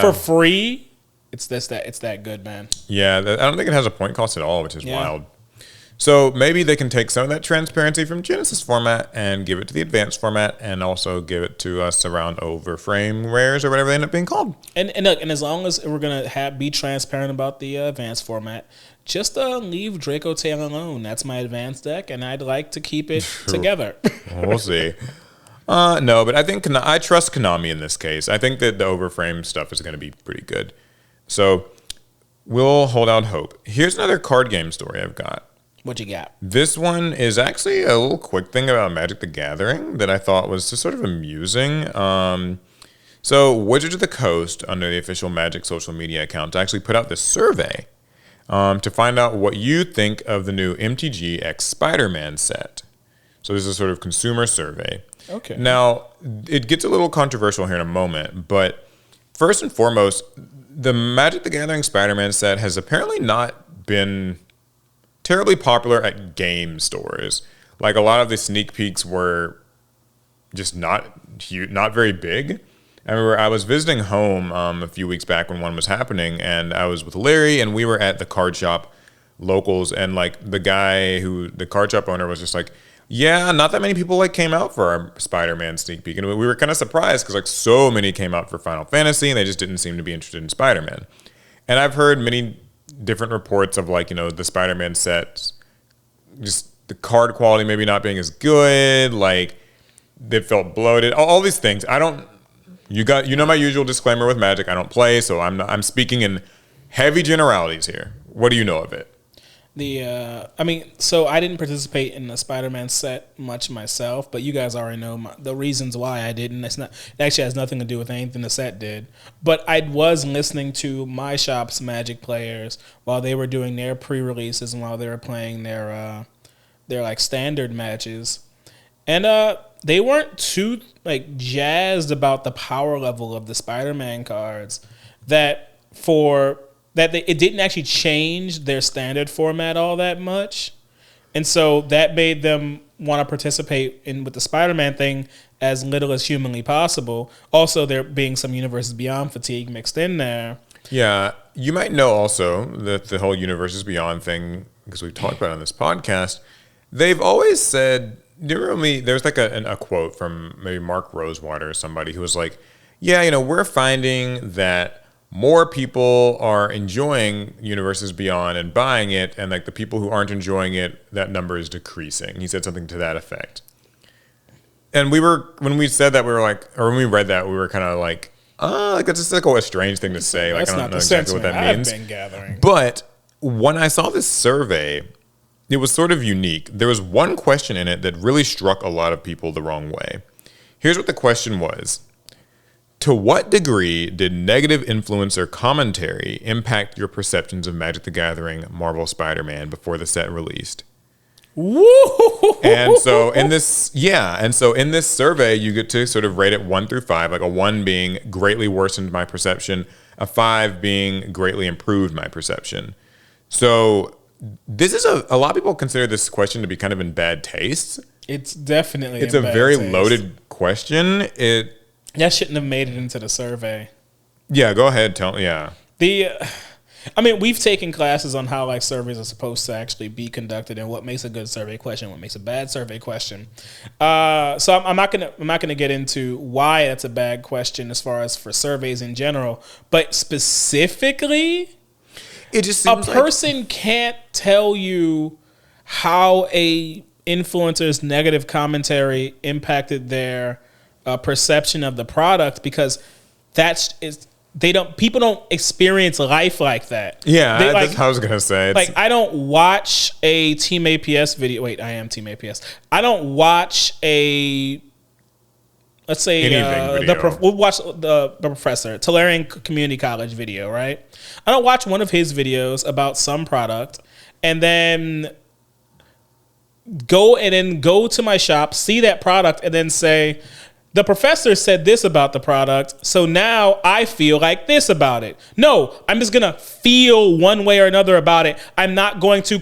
A: for free. It's that good, man.
B: Yeah, I don't think it has a point cost at all, which is wild. So maybe they can take some of that transparency from Genesis format and give it to the advanced format, and also give it to us around Overframe rares or whatever they end up being called.
A: And look, and as long as we're gonna be transparent about the advanced format, just leave Draco Tail alone. That's my advanced deck, and I'd like to keep it together.
B: We'll see. No, but I think I trust Konami in this case. I think that the Overframe stuff is going to be pretty good. So we'll hold out hope. Here's another card game story I've got.
A: What you got?
B: This one is actually a little quick thing about Magic the Gathering that I thought was just sort of amusing. So Wizards of the Coast, under the official Magic social media account, actually put out this survey to find out what you think of the new MTG X Spider-Man set. So this is a sort of consumer survey.
A: Okay.
B: Now, it gets a little controversial here in a moment, but first and foremost, the Magic the Gathering Spider-Man set has apparently not been terribly popular at game stores. Like, a lot of the sneak peeks were just not very big. I remember I was visiting home a few weeks back when one was happening, and I was with Larry, and we were at the card shop locals, and like the card shop owner was just like, yeah, not that many people like came out for our Spider-Man sneak peek, and we were kind of surprised because like so many came out for Final Fantasy, and they just didn't seem to be interested in Spider-Man. And I've heard many different reports of like, the Spider-Man sets, just the card quality maybe not being as good, like they felt bloated, all these things. You know my usual disclaimer with Magic, I don't play, so I'm speaking in heavy generalities here. What do you know of it?
A: So I didn't participate in the Spider-Man set much myself, but you guys already know the reasons why I didn't. It actually has nothing to do with anything the set did. But I was listening to my shop's Magic players while they were doing their pre-releases and while they were playing their like standard matches, and they weren't too like jazzed about the power level of the Spider-Man cards. It didn't actually change their standard format all that much. And so that made them want to participate with the Spider-Man thing as little as humanly possible. Also, there being some Universes Beyond fatigue mixed in there.
B: Yeah, you might know also that the whole Universes Beyond thing, because we've talked about it on this podcast, they've always said, there's like a quote from maybe Mark Rosewater or somebody who was like, yeah, we're finding that more people are enjoying Universes Beyond and buying it, and like the people who aren't enjoying it, that number is decreasing. He said something to that effect. And when we said that, we were like, or when we read that, we were kind of like, that's just like a strange thing to say. Like, I don't know exactly what that means.
A: I've been gathering.
B: But when I saw this survey, it was sort of unique. There was one question in it that really struck a lot of people the wrong way. Here's what the question was. To what degree did negative influencer commentary impact your perceptions of Magic the Gathering Marvel Spider-Man before the set released?
A: Woo!
B: And so in this survey, you get to sort of rate it 1 through 5, like a 1 being greatly worsened my perception, a 5 being greatly improved my perception. So this is a lot of people consider this question to be kind of in bad taste.
A: It's definitely
B: a very loaded question.
A: That shouldn't have made it into the survey.
B: Yeah, go ahead.
A: We've taken classes on how like surveys are supposed to actually be conducted and what makes a good survey question, what makes a bad survey question. So I'm not gonna get into why that's a bad question as far as for surveys in general, but specifically,
B: it just seems
A: a person can't tell you how a influencer's negative commentary impacted their perception of the product, because people don't experience life like that.
B: Yeah, that's what I was gonna say.
A: I don't watch a Team APS video. Wait, I am Team APS. I don't watch a let's say
B: Anything video.
A: we'll watch the professor Tulare Community College video, right? I don't watch one of his videos about some product, and then go to my shop, see that product, and then say, the professor said this about the product, so now I feel like this about it. No, I'm just gonna feel one way or another about it. I'm not going to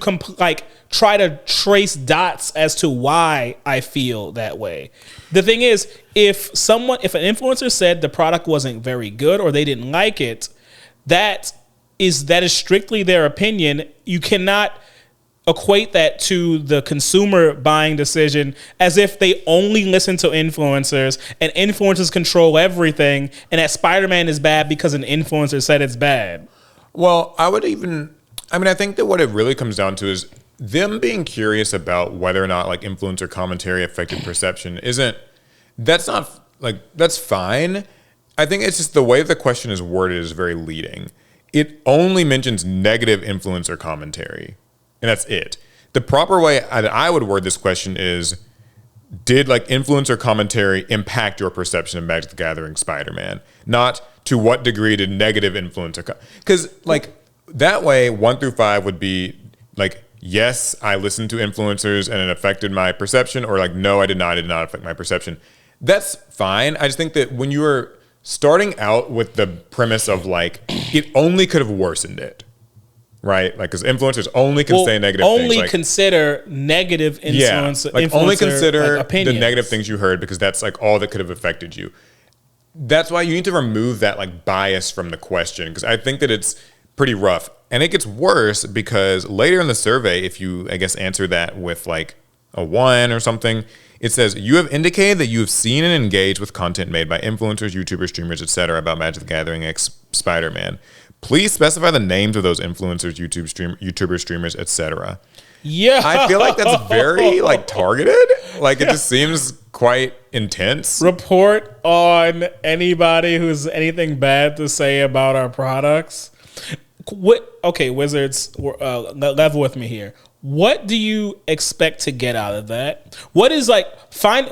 A: try to trace dots as to why I feel that way. The thing is, if an influencer said the product wasn't very good or they didn't like it, that is strictly their opinion. You cannot equate that to the consumer buying decision as if they only listen to influencers and influencers control everything, and that Spider-Man is bad because an influencer said it's bad.
B: Well, I think that what it really comes down to is them being curious about whether or not like influencer commentary affected perception that's fine. I think it's just the way the question is worded is very leading. It only mentions negative influencer commentary. And that's it. The proper way that I would word this question is, did like influencer commentary impact your perception of Magic the Gathering Spider-Man? Not to what degree did negative influencer... Because like that way, 1 through 5 would be like, yes, I listened to influencers and it affected my perception, or like, no, I did not affect my perception. That's fine. I just think that when you are starting out with the premise of like, it only could have worsened it. Right, like because influencers only can say negative things.
A: Only consider negative influence.
B: Yeah, like only consider
A: like
B: the negative things you heard because that's like all that could have affected you. That's why you need to remove that like bias from the question, because I think that it's pretty rough, and it gets worse because later in the survey, if you I guess answer that with like a 1 or something, it says you have indicated that you have seen and engaged with content made by influencers, YouTubers, streamers, etc. about Magic the Gathering X Spider-Man. Please specify the names of those influencers, YouTubers, streamers, etc.
A: Yeah,
B: I feel like that's very like targeted. Like it just seems quite intense.
A: Report on anybody who's anything bad to say about our products. Okay, Wizards, level with me here. What do you expect to get out of that? What is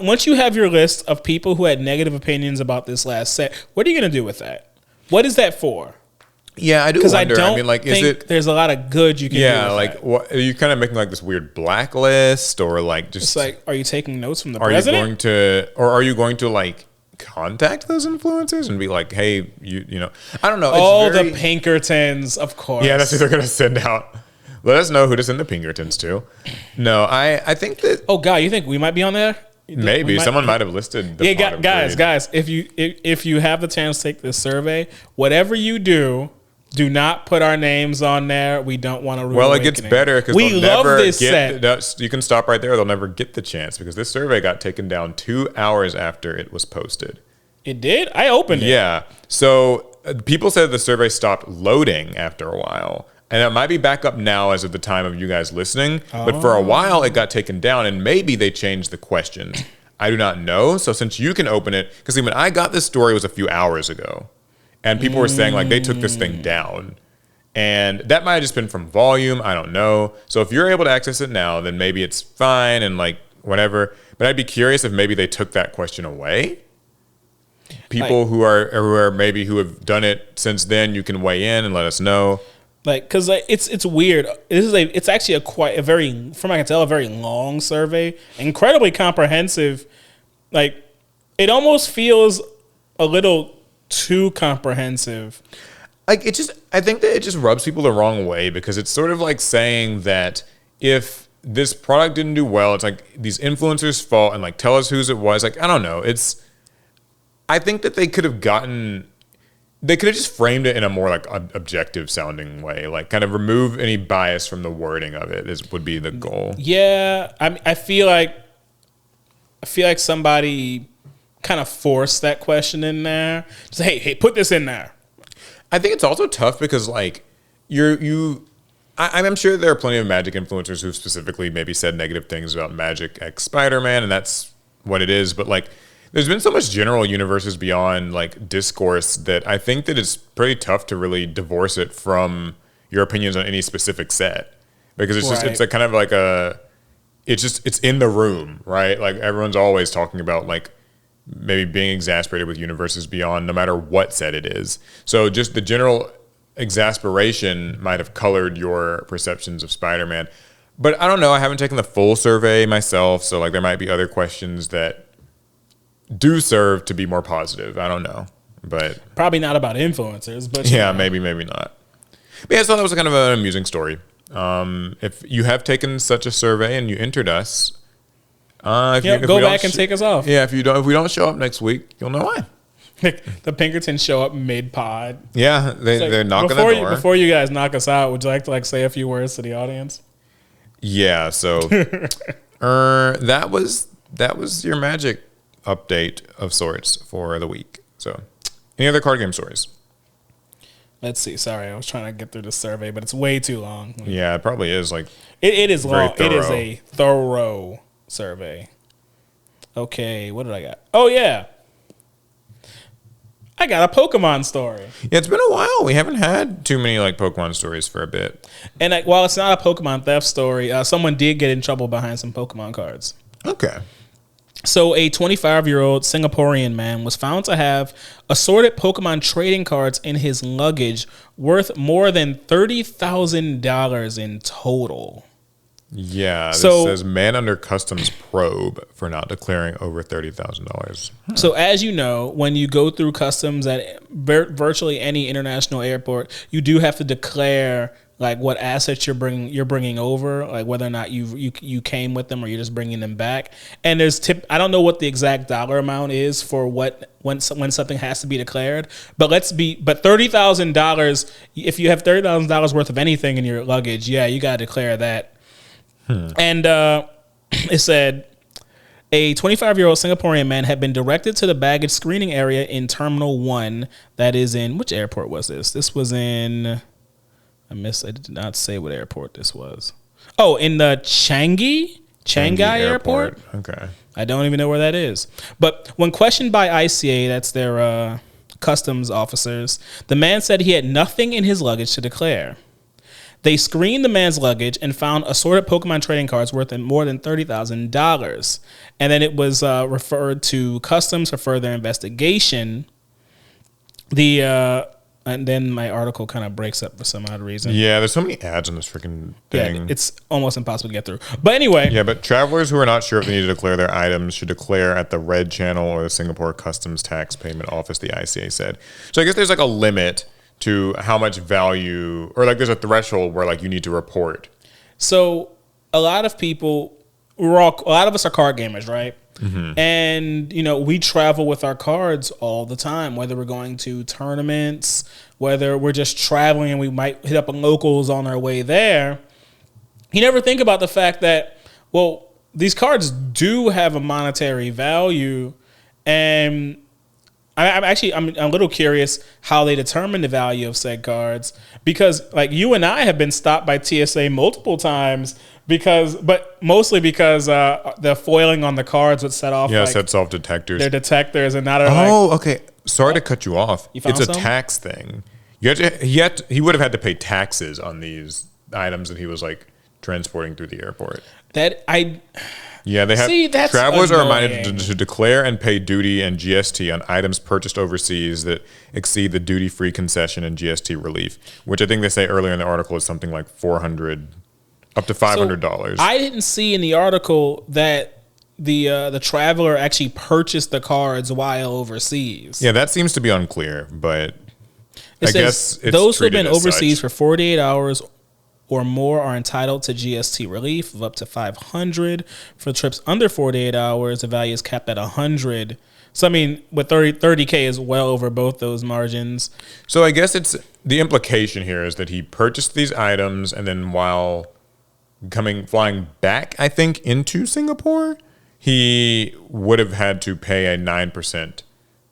A: once you have your list of people who had negative opinions about this last set, what are you going to do with that? What is that for?
B: Yeah, I do wonder. I mean, like, is it?
A: There's a lot of good you can do.
B: Yeah, like, what are you kind of making like this weird blacklist, or like just?
A: It's like, are you taking notes from the president?
B: Are you going to like contact those influencers and be like, hey, you know, I don't know.
A: The Pinkertons, of course.
B: Yeah, that's who they're gonna send out. Let us know who to send the Pinkertons to. No, I think that.
A: Oh God, you think we might be on there?
B: Maybe someone might have listed. The
A: guys, if you have the chance to take this survey, whatever you do not put our names on there. We don't want to ruin.
B: Well, it gets better because
A: we love this set.
B: You can stop right there. They'll never get the chance because this survey got taken down 2 hours after it was posted.
A: It did? I opened it.
B: Yeah. So people said the survey stopped loading after a while. And it might be back up now as of the time of you guys listening. But for a while, it got taken down. And maybe they changed the questions. I do not know. So since you can open it, because when I got this story, it was a few hours ago. And people were saying like they took this thing down. And that might have just been from volume. I don't know. So if you're able to access it now, then maybe it's fine and like whatever. But I'd be curious if maybe they took that question away. People who have done it since then, you can weigh in and let us know.
A: Like, cause like it's weird. It's actually a very, from what I can tell, a very long survey, incredibly comprehensive. Like, it almost feels a little too comprehensive.
B: Like I think that it just rubs people the wrong way because it's sort of like saying that if this product didn't do well, it's like these influencers' fault and like tell us whose it was. Like, I don't know. I think that they could have just framed it in a more like objective sounding way, like kind of remove any bias from the wording of it would be the goal.
A: Yeah, I feel like somebody kind of forced that question in there. Just hey, put this in there.
B: I think it's also tough because like I'm sure there are plenty of Magic influencers who specifically maybe said negative things about Magic X Spider-Man, and that's what it is. But like, there's been so much general universes beyond like discourse that I think that it's pretty tough to really divorce it from your opinions on any specific set, because it's a kind of like it's in the room, right? Like everyone's always talking about like maybe being exasperated with universes beyond, no matter what set it is. So just the general exasperation might have colored your perceptions of Spider-Man. But I don't know. I haven't taken the full survey myself, so like there might be other questions that do serve to be more positive. I don't know, but
A: probably not about influencers. But
B: yeah, maybe not. But yeah, so that was kind of an amusing story. If you have taken such a survey and you entered us, if
A: go back and take us off.
B: Yeah, if we don't show up next week, you'll know why.
A: The Pinkertons show up mid-pod.
B: Yeah, they're knocking on the door.
A: Before you guys knock us out, would you like to say a few words to the audience?
B: Yeah, so that was your Magic update of sorts for the week. So, any other card game stories?
A: Let's see. Sorry, I was trying to get through the survey, but it's way too long.
B: Yeah, it probably is. Like
A: it is long.
B: thorough.
A: It is a thorough survey. Okay, what did I got? Oh yeah, I got a Pokemon story.
B: Yeah, it's been a while. We haven't had too many like Pokemon stories for a bit.
A: And while it's not a Pokemon theft story, someone did get in trouble behind some Pokemon cards.
B: Okay.
A: So a 25-year-old Singaporean man was found to have assorted Pokemon trading cards in his luggage worth more than $30,000 in total.
B: Yeah, this says man under customs probe for not declaring over $30,000.
A: So as you know, when you go through customs at virtually any international airport, you do have to declare like what assets you're bringing over, like whether or not you came with them or you're just bringing them back. And there's I don't know what the exact dollar amount is for when something has to be declared, but $30,000. If you have $30,000 worth of anything in your luggage, yeah, you gotta declare that. And it said a 25-year-old Singaporean man had been directed to the baggage screening area in Terminal 1. That is in, which airport was this? This was in, I did not say what airport this was. Oh, in the Changi Airport.
B: Okay.
A: I don't even know where that is. But when questioned by ICA, that's their customs officers, the man said he had nothing in his luggage to declare. They screened the man's luggage and found assorted Pokemon trading cards worth more than $30,000. And then it was referred to customs for further investigation. And then my article kind of breaks up for some odd reason.
B: Yeah, there's so many ads on this freaking thing.
A: Yeah, it's almost impossible to get through. But anyway.
B: Yeah, but travelers who are not sure if they need to declare their items should declare at the Red Channel or the Singapore Customs Tax Payment Office, the ICA said. So I guess there's like a limit to how much value, or like there's a threshold where like you need to report.
A: So a lot of people, a lot of us are card gamers, right? Mm-hmm. And we travel with our cards all the time, whether we're going to tournaments, whether we're just traveling and we might hit up on locals on our way there. You never think about the fact that, well, these cards do have a monetary value, and I'm a little curious how they determine the value of said cards, because like you and I have been stopped by TSA multiple times but mostly because the foiling on the cards would set off.
B: Yeah, sets off detectors.
A: They're detectors, and not.
B: Okay. Sorry to cut you off. It's a tax thing. He would have had to pay taxes on these items that he was like transporting through the airport. Yeah, they have. Travelers are reminded to declare and pay duty and GST on items purchased overseas that exceed the duty-free concession and GST relief, which I think they say earlier in the article is something like $400, up to $500.
A: So I didn't see in the article that the traveler actually purchased the cards while overseas.
B: Yeah, that seems to be unclear, but I guess it's
A: those who have been overseas for 48 hours or more are entitled to GST relief of up to $500. For trips under 48 hours, the value is capped at $100. So I mean, with 30K is well over both those margins.
B: So I guess it's the implication here is that he purchased these items and then while flying back, I think, into Singapore, he would have had to pay a 9%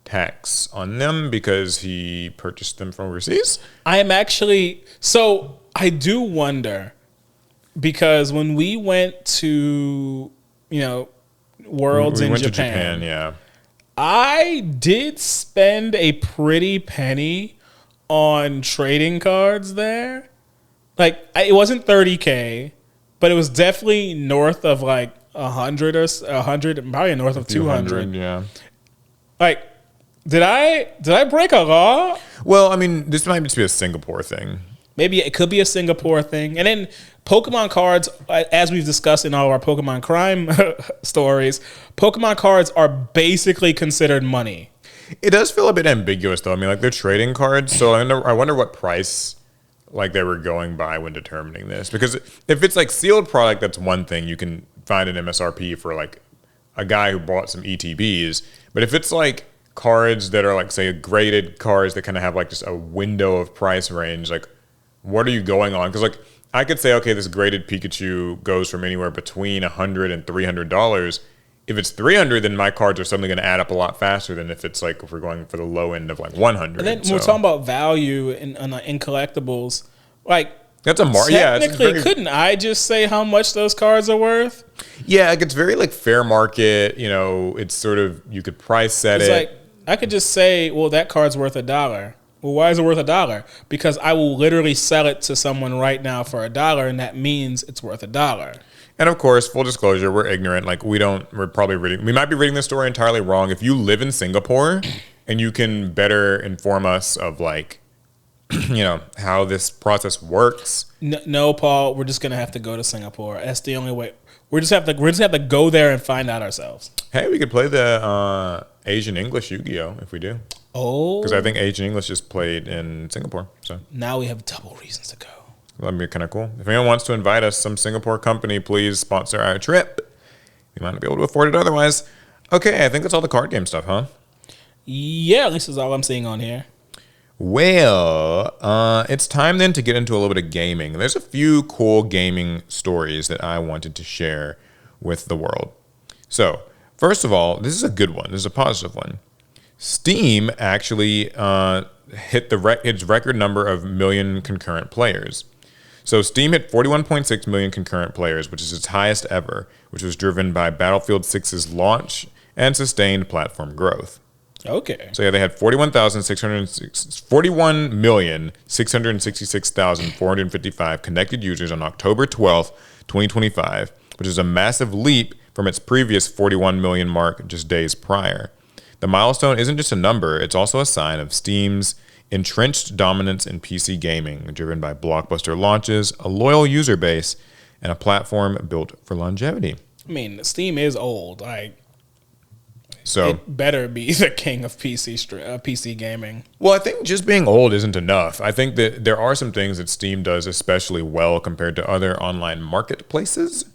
B: tax on them because he purchased them from overseas.
A: I do wonder, because when we went to, Worlds in Japan,
B: yeah,
A: I did spend a pretty penny on trading cards there. Like, it wasn't 30K, but it was definitely north of like 100 or 100, probably north of 200.
B: Yeah.
A: Like, did I break a law?
B: Well, I mean, this might just be a Singapore thing.
A: Maybe it could be a Singapore thing. And then Pokemon cards, as we've discussed in all of our Pokemon crime stories, Pokemon cards are basically considered money.
B: It does feel a bit ambiguous, though. I mean, like, they're trading cards, so I wonder what price like they were going by when determining this. Because if it's like sealed product, that's one thing. You can find an MSRP for like a guy who bought some ETBs. But if it's like cards that are like, say, graded cards that kind of have like just a window of price range, like, what are you going on? Because like I could say, okay, this graded Pikachu goes from anywhere between $100 and $300. If it's 300, then my cards are suddenly going to add up a lot faster than if it's like if we're going for the low end of like 100.
A: And then when we're talking about value in collectibles, like
B: that's a
A: technically, couldn't I just say how much those cards are worth?
B: Yeah, like it's very like fair market. You know, it's sort of you could price set it.
A: Like I could just say, well, that card's worth $1. Well, why is it worth $1? Because I will literally sell it to someone right now for $1, and that means it's worth $1.
B: And of course, full disclosure, we're ignorant. Like we might be reading this story entirely wrong. If you live in Singapore and you can better inform us of like, you know, how this process works.
A: No, Paul, we're just going to have to go to Singapore. That's the only way. We're just have to go there and find out ourselves.
B: Hey, we could play the Asian English Yu-Gi-Oh! If we do.
A: Oh.
B: Because I think Asian English is played in Singapore. So
A: now we have double reasons to go.
B: That'd be kind of cool. If anyone wants to invite us, some Singapore company, please sponsor our trip. We might not be able to afford it otherwise. Okay, I think that's all the card game stuff, huh?
A: Yeah, at least that's all I'm seeing on here.
B: Well, it's time then to get into a little bit of gaming. There's a few cool gaming stories that I wanted to share with the world. So, first of all, this is a good one. This is a positive one. Steam actually hit its record number of million concurrent players. So Steam hit 41.6 million concurrent players, which is its highest ever, which was driven by Battlefield 6's launch and sustained platform growth.
A: Okay.
B: So yeah, they had 41,666,455 connected users on October 12th, 2025, which is a massive leap from its previous 41 million mark just days prior. The milestone isn't just a number, it's also a sign of Steam's entrenched dominance in PC gaming, driven by blockbuster launches, a loyal user base, and a platform built for longevity.
A: I mean, Steam is old. So it better be the king of PC gaming.
B: Well, I think just being old isn't enough. I think that there are some things that Steam does especially well compared to other online marketplaces.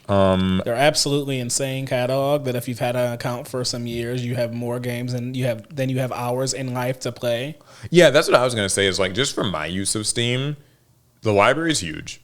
A: They're absolutely insane catalog that if you've had an account for some years, you have more games and you have hours in life to play.
B: Yeah, that's what I was going to say is like just from my use of Steam, the library is huge.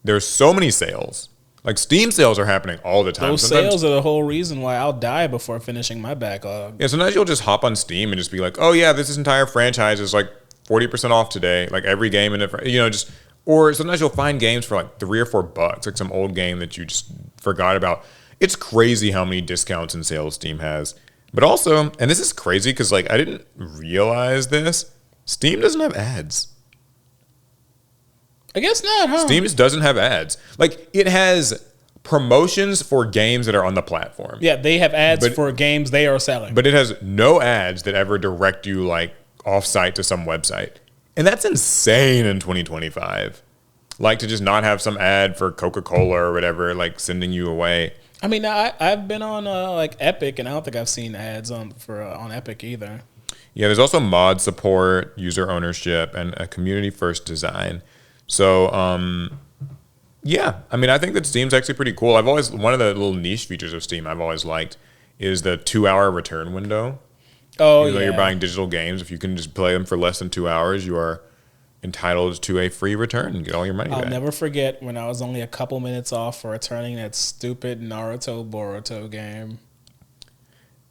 B: There's so many sales. Like Steam sales are happening all the time.
A: Those sales are the whole reason why I'll die before finishing my backlog.
B: Yeah, sometimes you'll just hop on Steam and just be like, oh yeah, this entire franchise is like 40% off today. Like every game in it, just. Or sometimes you'll find games for like $3 or $4, like some old game that you just forgot about. It's crazy how many discounts and sales Steam has. But also, and this is crazy because like I didn't realize this, Steam doesn't have ads.
A: I guess not, huh?
B: Steam just doesn't have ads. Like it has promotions for games that are on the platform.
A: Yeah, they have ads for games they are selling.
B: But it has no ads that ever direct you like off-site to some website. And that's insane in 2025. Like to just not have some ad for Coca-Cola or whatever, like sending you away.
A: I mean, I've been on like Epic, and I don't think I've seen ads on Epic either.
B: Yeah, there's also mod support, user ownership, and a community-first design. So, yeah, I mean, I think that Steam's actually pretty cool. One of the little niche features of Steam I've always liked is the 2-hour return window.
A: Oh,
B: Even though you're buying digital games, if you can just play them for less than 2 hours, you are entitled to a free return and get all your money back.
A: I'll never forget when I was only a couple minutes off for returning that stupid Naruto Boruto game.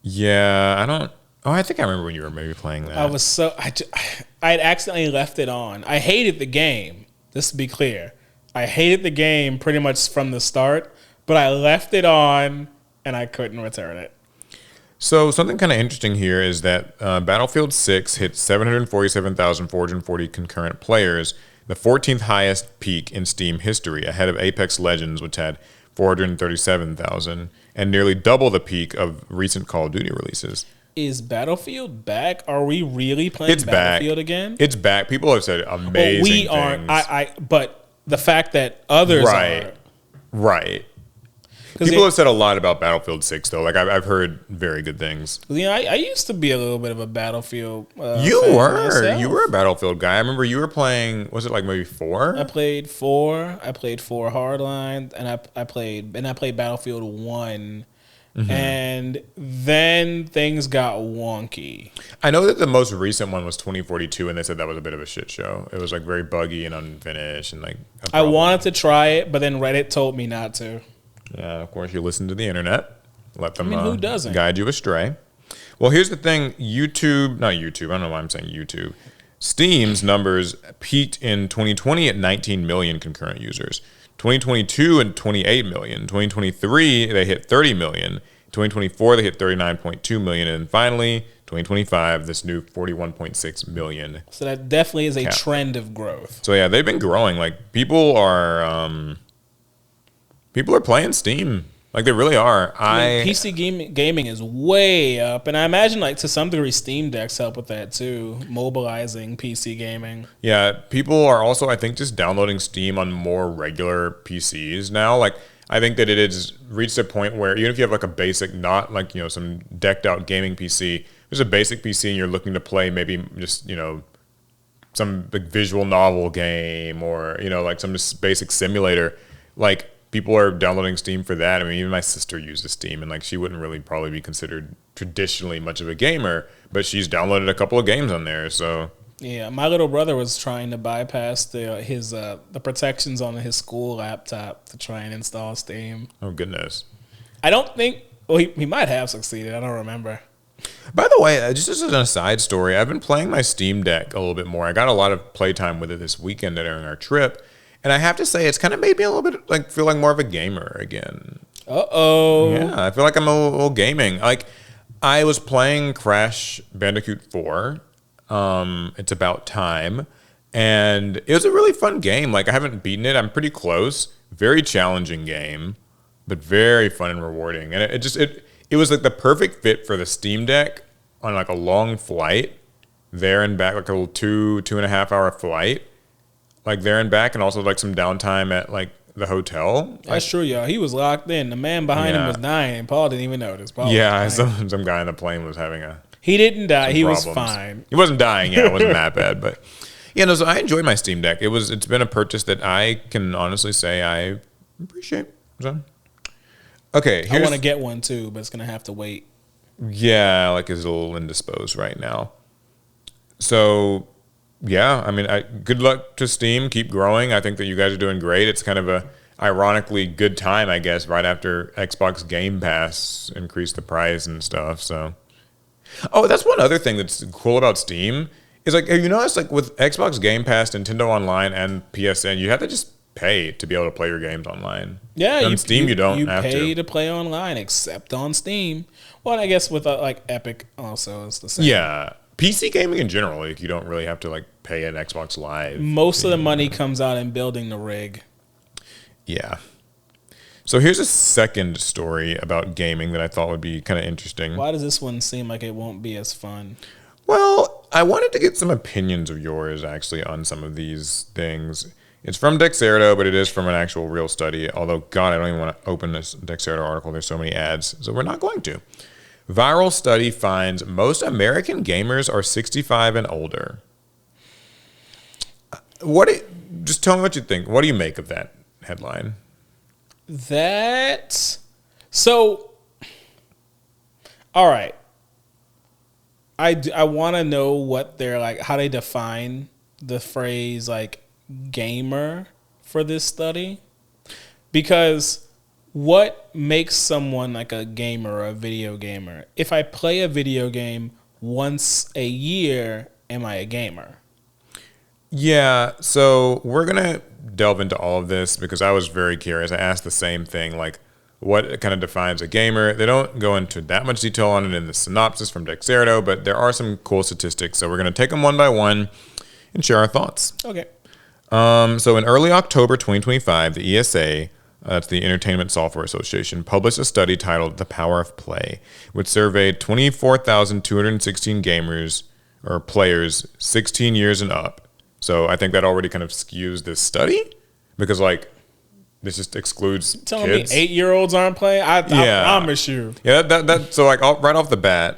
B: Yeah, I think I remember when you were maybe playing that.
A: I had accidentally left it on. I hated the game. Just to be clear, I hated the game pretty much from the start, but I left it on and I couldn't return it.
B: So something kind of interesting here is that Battlefield 6 hit 747,440 concurrent players, the 14th highest peak in Steam history, ahead of Apex Legends, which had 437,000, and nearly double the peak of recent Call of Duty releases.
A: Is Battlefield back? Are we really playing
B: It's
A: Battlefield
B: back.
A: again?
B: It's back. People have said amazing
A: we aren't.
B: things.
A: But the fact that others
B: Right.
A: are.
B: Right. People have said a lot about Battlefield 6, though. Like, I've heard very good things.
A: You know, I used to be a little bit of a Battlefield
B: You
A: fan
B: were.
A: myself.
B: You were a Battlefield guy. I remember you were playing, was it like maybe 4?
A: I played 4. I played 4 Hardline, and I played Battlefield 1. And then things got wonky.
B: I know that the most recent one was 2042, and they said that was a bit of a shit show. It was like very buggy and unfinished, and like
A: I wanted to try it, but then Reddit told me not to.
B: Yeah, of course, you listen to the internet. Let them
A: who doesn't?
B: guide you astray. Well, here's the thing. Not YouTube. I don't know why I'm saying YouTube. Steam's numbers peaked in 2020 at 19 million concurrent users. 2022 and 28 million. 2023, they hit 30 million. 2024, they hit 39.2 million. And finally, 2025, this new 41.6 million.
A: So that definitely is a trend of growth.
B: So yeah, they've been growing. Like people are playing Steam. Like they really are.
A: I mean, PC gaming is way up, and I imagine like to some degree Steam Decks help with that too, mobilizing PC gaming.
B: Yeah, people are also, I think, just downloading Steam on more regular PCs now. Like I think that it has reached a point where even if you have like a basic, not like, you know, some decked out gaming PC, there's a basic PC and you're looking to play maybe just, you know, some big visual novel game or, you know, like some just basic simulator, like people are downloading Steam for that. I mean, even my sister uses Steam, and like she wouldn't really probably be considered traditionally much of a gamer, but she's downloaded a couple of games on there. So
A: yeah, my little brother was trying to bypass the protections on his school laptop to try and install Steam.
B: Oh goodness!
A: I don't think. Well, he might have succeeded. I don't remember.
B: By the way, just as an aside story, I've been playing my Steam Deck a little bit more. I got a lot of playtime with it this weekend during our trip. And I have to say, it's kind of made me a little bit like feel like more of a gamer again.
A: Uh-oh.
B: Yeah, I feel like I'm a little gaming. Like, I was playing Crash Bandicoot 4. It's about time. And it was a really fun game. Like, I haven't beaten it. I'm pretty close. Very challenging game, but very fun and rewarding. And it was like the perfect fit for the Steam Deck on like a long flight there and back, like a little 2.5 hour flight. Like there and back, and also like some downtime at like the hotel.
A: That's true, y'all. He was locked in. The man behind him was dying, and Paul didn't even notice.
B: Some guy on the plane was having
A: He didn't die. He
B: problems.
A: was fine.
B: He wasn't dying. Yeah, it wasn't that bad. But yeah, no. So I enjoyed my Steam Deck. It's been a purchase that I can honestly say I appreciate. So okay,
A: I want to get one too, but it's gonna have to wait.
B: Yeah, like it's a little indisposed right now. So. Yeah, I mean, good luck to Steam. Keep growing. I think that you guys are doing great. It's kind of a ironically good time, I guess, right after Xbox Game Pass increased the price and stuff. So, oh, that's one other thing that's cool about Steam is like, have you noticed like with Xbox Game Pass, Nintendo Online, and PSN, you have to just pay to be able to play your games online.
A: Yeah,
B: on Steam you don't have to.
A: You pay to play online, except on Steam. Well, I guess with like Epic also it's the same.
B: Yeah. PC gaming in general, like you don't really have to like pay an Xbox Live.
A: Most of the money comes out in building the rig.
B: Yeah. So here's a second story about gaming that I thought would be kind of interesting.
A: Why does this one seem like it won't be as fun?
B: Well, I wanted to get some opinions of yours actually on some of these things. It's from Dexerto, but it is from an actual real study. Although, God, I don't even want to open this Dexerto article. There's so many ads, so we're not going to. Viral study finds most American gamers are 65 and older. Just tell me what you think. What do you make of that headline?
A: All right. I want to know what they're like, how they define the phrase like gamer for this study, because what makes someone like a gamer or a video gamer? If I play a video game once a year, am I a gamer?
B: Yeah, so we're going to delve into all of this because I was very curious. I asked the same thing, like what kind of defines a gamer. They don't go into that much detail on it in the synopsis from Dexerto, but there are some cool statistics. So we're going to take them one by one and share our thoughts.
A: Okay.
B: So in early October 2025, the ESA that's the Entertainment Software Association, published a study titled The Power of Play, which surveyed 24,216 gamers or players 16 years and up. So I think that already kind of skews this study because, like, this just excludes
A: Telling
B: kids.
A: me 8-year-olds aren't playing? I promise you.
B: Yeah, that so like right off the bat,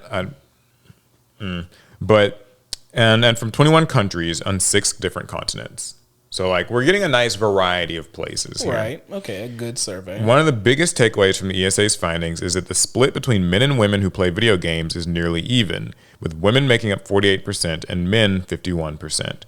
B: but and from 21 countries on 6 different continents. So like we're getting a nice variety of places here.
A: Right. Okay, a good survey.
B: One of the biggest takeaways from the ESA's findings is that the split between men and women who play video games is nearly even, with women making up 48% and men 51%.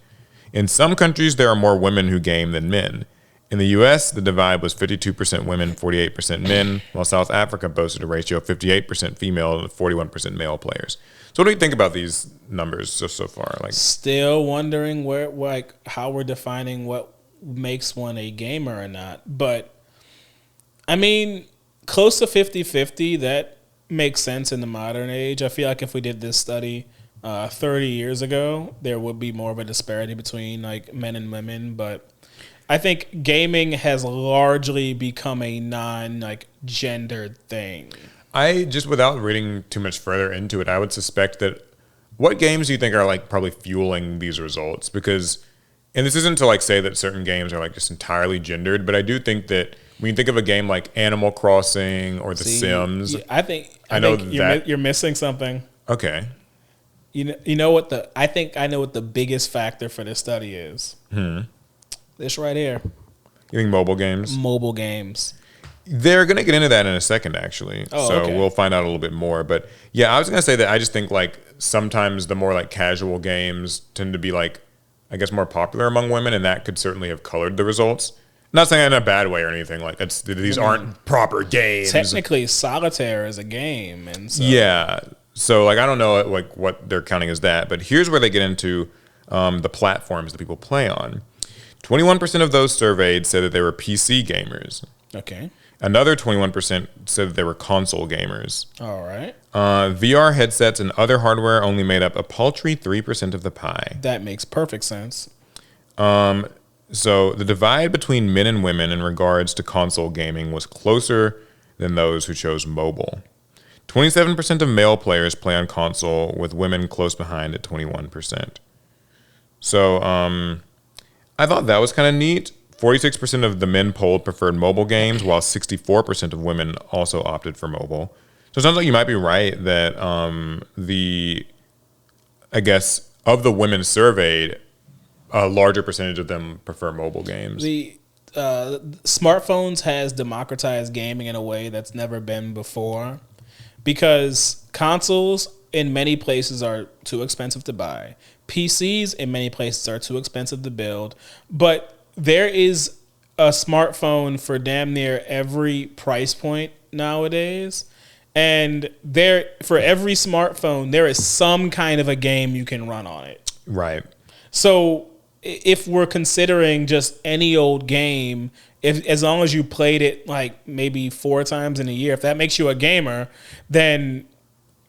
B: In some countries, there are more women who game than men. In the U.S., the divide was 52% women, 48% men, while South Africa boasted a ratio of 58% female and 41% male players. So what do you think about these numbers so far? Like,
A: still wondering how we're defining what makes one a gamer or not. But, I mean, close to 50-50, that makes sense in the modern age. I feel like if we did this study 30 years ago, there would be more of a disparity between, like, men and women, but I think gaming has largely become a non-gendered thing.
B: I just, without reading too much further into it, I would suspect that what games do you think are like probably fueling these results? Because, and this isn't to like say that certain games are like just entirely gendered, but I do think that when you think of a game like Animal Crossing or The Sims,
A: I think you're missing something.
B: Okay.
A: You know what I know what the biggest factor for this study is. This right here.
B: You think mobile games?
A: Mobile games.
B: They're going to get into that in a second, actually.
A: Okay.
B: We'll find out a little bit more. But yeah, I was going to say that I just think like sometimes the more like casual games tend to be like, I guess, more popular among women, and that could certainly have colored the results. Not saying in a bad way or anything. Like these aren't proper games.
A: Technically, solitaire is a game, and so
B: yeah. So like I don't know like what they're counting as that, but here's where they get into the platforms that people play on. 21% of those surveyed said that they were PC gamers.
A: Okay.
B: Another 21% said that they were console gamers.
A: All right.
B: VR headsets and other hardware only made up a paltry 3% of the pie.
A: That makes perfect sense.
B: So the divide between men and women in regards to console gaming was closer than those who chose mobile. 27% of male players play on console, with women close behind at 21%. So I thought that was kind of neat. 46% of the men polled preferred mobile games, while 64% of women also opted for mobile. So it sounds like you might be right that I guess, of the women surveyed, a larger percentage of them prefer mobile games.
A: The smartphones has democratized gaming in a way that's never been before, because consoles in many places are too expensive to buy. PCs in many places are too expensive to build, but there is a smartphone for damn near every price point nowadays. And for every smartphone, there is some kind of a game you can run on it.
B: Right.
A: So if we're considering just any old game, as long as you played it like maybe 4 times in a year, if that makes you a gamer, then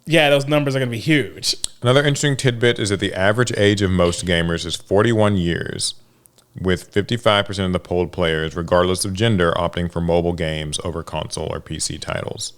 A: yeah, those numbers are going to be huge.
B: Another interesting tidbit is that the average age of most gamers is 41 years, with 55% of the polled players, regardless of gender, opting for mobile games over console or PC titles.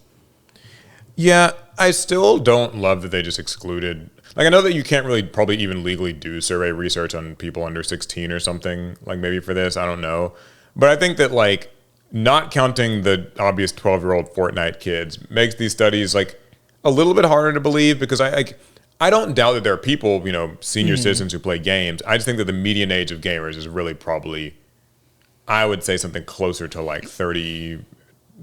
B: Yeah, I still don't love that they just excluded... Like, I know that you can't really probably even legally do survey research on people under 16 or something, like maybe for this, I don't know. But I think that, like, not counting the obvious 12-year-old Fortnite kids makes these studies, like, a little bit harder to believe, because I don't doubt that there are people, senior citizens who play games. I just think that the median age of gamers is really probably, I would say, something closer to like 30,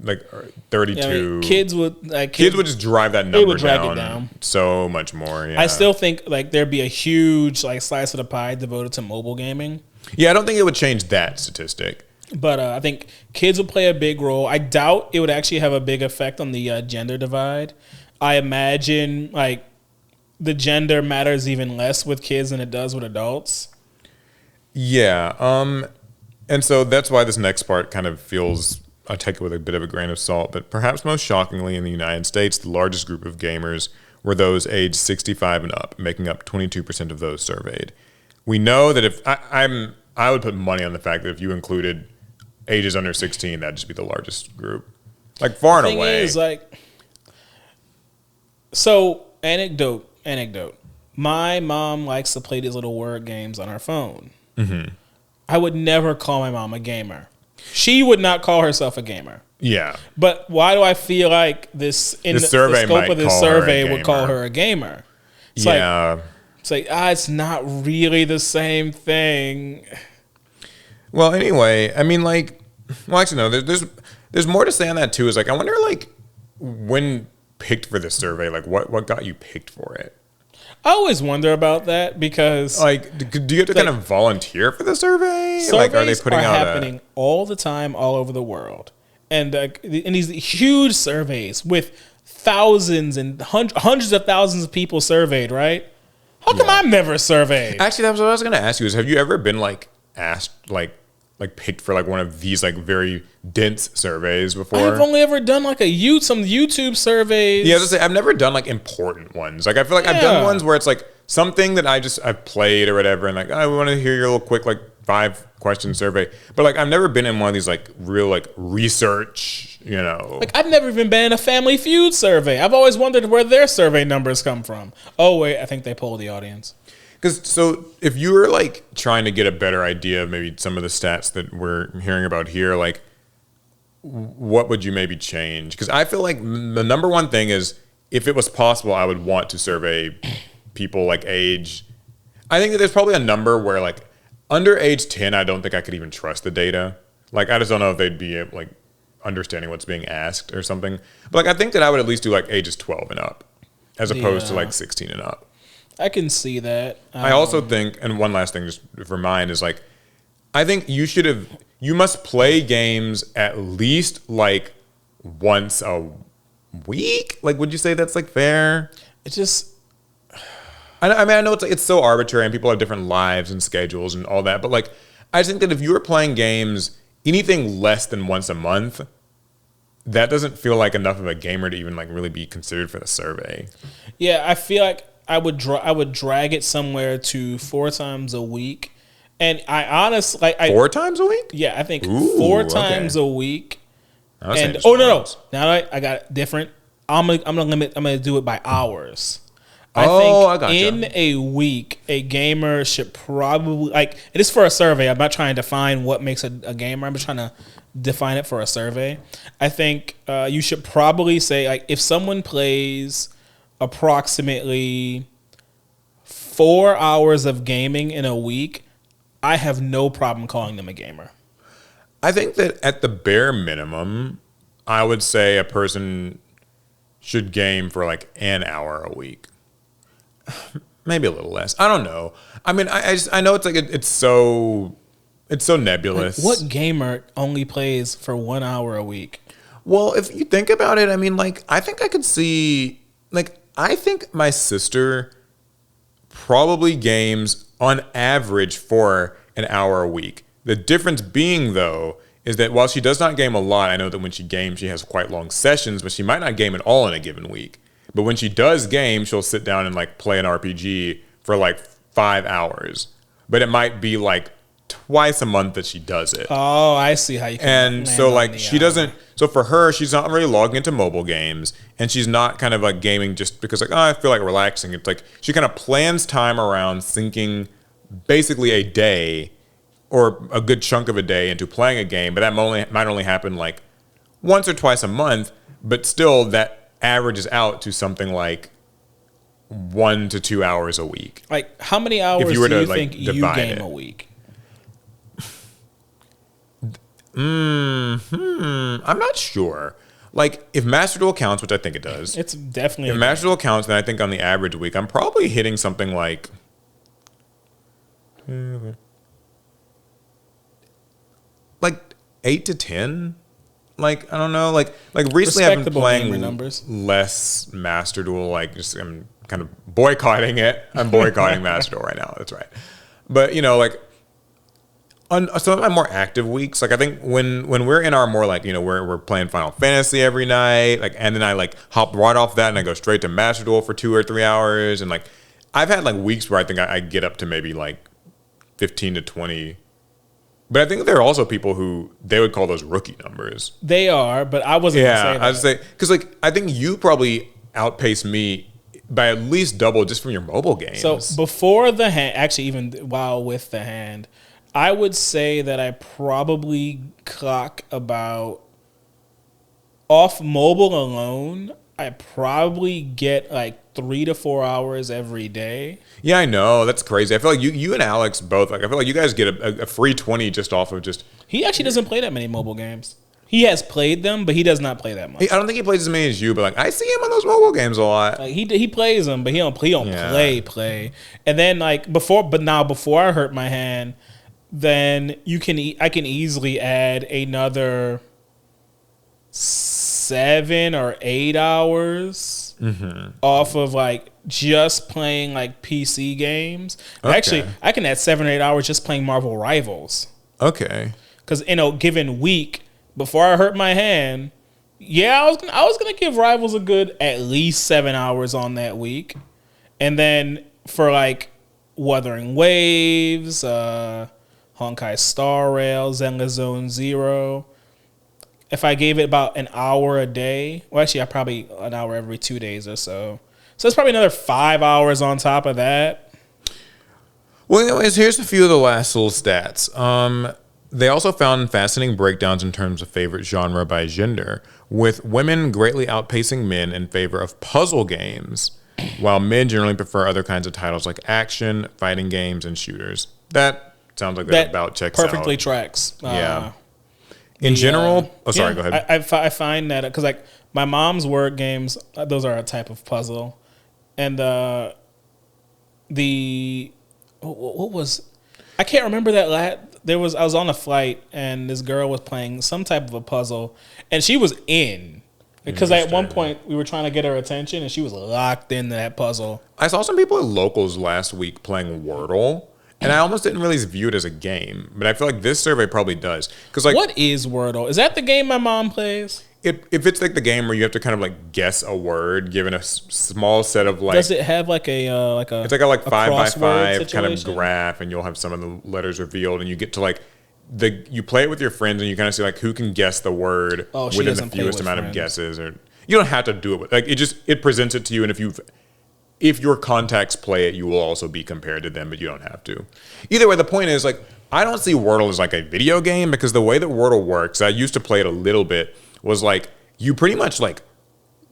B: like 32.
A: Yeah, I mean, kids would
B: just drive that number
A: drag it down
B: so much more. Yeah.
A: I still think like there'd be a huge like slice of the pie devoted to mobile gaming.
B: Yeah, I don't think it would change that statistic.
A: But I think kids would play a big role. I doubt it would actually have a big effect on the gender divide. I imagine like the gender matters even less with kids than it does with adults.
B: Yeah. And so that's why this next part kind of feels, I take it with a bit of a grain of salt, but perhaps most shockingly in the United States, the largest group of gamers were those aged 65 and up, making up 22% of those surveyed. We know that if I would put money on the fact that if you included ages under 16, that'd just be the largest group. Like far and
A: Thing
B: away.
A: is, like, so anecdote. My mom likes to play these little word games on her phone. Mm-hmm. I would never call my mom a gamer. She would not call herself a gamer.
B: Yeah.
A: But why do I feel like this in the
B: survey
A: scope
B: might
A: of this
B: call her a
A: survey would call
B: gamer.
A: her a gamer? It's
B: Yeah.
A: it's like it's not really the same thing.
B: Well, anyway, I mean, like, well, actually, no. There's more to say on that too. Is like, I wonder, like, when picked for this survey, like, what got you picked for it?
A: I always wonder about that because
B: Like, do you have to kind of volunteer for the survey? Like, are they putting out
A: happening all the time, all over the world, and in these huge surveys with thousands and hundreds of thousands of people surveyed, right? How come I'm never surveyed?
B: Actually, that's what I was going to ask you. Is have you ever been like asked like picked for like one of these like very dense surveys before?
A: I've only ever done like some YouTube surveys.
B: Yeah, I was gonna say, I've never done like important ones. Like I feel like I've done ones where it's like something that I've played or whatever, and like, oh, we want to hear your little quick like 5-question survey. But like I've never been in one of these like real like research, you know.
A: Like I've never even been in a Family Feud survey. I've always wondered where their survey numbers come from. Oh wait, I think they polled the audience.
B: Because so if you were like trying to get a better idea of maybe some of the stats that we're hearing about here, like what would you maybe change? Because I feel like the number one thing is if it was possible, I would want to survey people like age. I think that there's probably a number where like under age 10, I don't think I could even trust the data. Like I just don't know if they'd be like understanding what's being asked or something. But like I think that I would at least do like ages 12 and up as opposed to like 16 and up.
A: I can see that.
B: I also think, and one last thing just for mine is like, I think you must play games at least like once a week. Like, would you say that's like fair?
A: It's just,
B: I mean, I know it's so arbitrary and people have different lives and schedules and all that, but like, I just think that if you were playing games anything less than once a month, that doesn't feel like enough of a gamer to even like really be considered for the survey.
A: yeah, I feel like I would drag it somewhere to 4 times a week, and I honestly like
B: 4 times a week.
A: Yeah, I think
B: Ooh,
A: 4 times a week.
B: I was saying
A: And
B: just once.
A: now I got it different. I'm gonna do it by hours.
B: I gotcha.
A: In a week, a gamer should probably like it is for a survey. I'm not trying to define what makes a gamer. I'm just trying to define it for a survey. I think you should probably say like if someone plays approximately 4 hours of gaming in a week, I have no problem calling them a gamer.
B: I think that at the bare minimum, I would say a person should game for like an hour a week. Maybe a little less. I don't know. I mean, I know it's like it's so nebulous.
A: Like, what gamer only plays for 1 hour a week?
B: Well, if you think about it, I mean, like I think I could see like I think my sister probably games on average for an hour a week. The difference being, though, is that while she does not game a lot, I know that when she games, she has quite long sessions, but she might not game at all in a given week. But when she does game, she'll sit down and like play an RPG for like 5 hours. But it might be like twice a month that she does it.
A: Oh, I see how you can.
B: And so like she doesn't, so for her, she's not really logging into mobile games and she's not kind of like gaming just because like, oh, I feel like relaxing. It's like she kind of plans time around sinking basically a day or a good chunk of a day into playing a game, but that might only happen like once or twice a month, but still that averages out to something like 1 to 2 hours a week.
A: Like how many hours do you think you game a week?
B: I'm not sure. Like, if Master Duel counts, which I think it does.
A: It's definitely.
B: If Master Duel counts, then I think on the average week, I'm probably hitting something like like 8 to 10. Like, I don't know. Like recently I've been playing less Master Duel. Like, just I'm kind of boycotting it. I'm boycotting Master Duel right now. That's right. But you know, like. On some of my more active weeks, like I think when we're in our more like, you know, we're playing Final Fantasy every night, like, and then I like hop right off that and I go straight to Master Duel for 2 or 3 hours, and like I've had like weeks where I think I get up to maybe like 15 to 20 But I think there are also people who they would call those rookie numbers.
A: They are, but I wasn't gonna say that.
B: I would say because like I think you probably outpaced me by at least double just from your mobile games.
A: So before the hand, actually even while with the hand, I would say that I probably clock about off mobile alone. I probably get like 3 to 4 hours every day.
B: Yeah, I know. That's crazy. I feel like you and Alex both, like, I feel like you guys get a free 20 just off of just...
A: He actually doesn't play that many mobile games. He has played them, but he does not play that much.
B: I don't think he plays as many as you, but like I see him on those mobile games a lot.
A: Like he plays them, but he don't play. And then like before I hurt my hand, then I can easily add another 7 or 8 hours off of like just playing like PC games. Okay. Actually, I can add 7 or 8 hours just playing Marvel Rivals.
B: Okay.
A: Because in a given week, before I hurt my hand, I was gonna give Rivals a good at least 7 hours on that week, and then for like Wuthering Waves, Honkai Star Rail, Zenless Zone Zero. If I gave it about an hour a day, well, actually, I probably an hour every 2 days or so. So it's probably another 5 hours on top of that.
B: Well, anyways, here's a few of the last little stats. They also found fascinating breakdowns in terms of favorite genre by gender, with women greatly outpacing men in favor of puzzle games, while men generally prefer other kinds of titles like action, fighting games, and shooters. That sounds like that about checks
A: perfectly
B: out.
A: Tracks.
B: Yeah. In general, go ahead.
A: I find that because like my mom's word games, those are a type of puzzle, and what was, I can't remember that I was on a flight and this girl was playing some type of a puzzle and she was in because at one point we were trying to get her attention and she was locked into that puzzle.
B: I saw some people at locals last week playing Wordle. And I almost didn't really view it as a game, but I feel like this survey probably does. Because like,
A: what is Wordle? Is that the game my mom plays?
B: If it's like the game where you have to kind of like guess a word given a small set of like...
A: Does it have like a
B: it's like a 5x5
A: situation?
B: kind of graph, and you'll have some of the letters revealed, and you get to like... You play it with your friends, and you kind of see like who can guess the word within the fewest amount of guesses. Or you don't have to do it with... Like it presents it to you, and if your contacts play it, you will also be compared to them, but you don't have to. Either way, the point is, like, I don't see Wordle as like a video game because the way that Wordle works, I used to play it a little bit, was like you pretty much like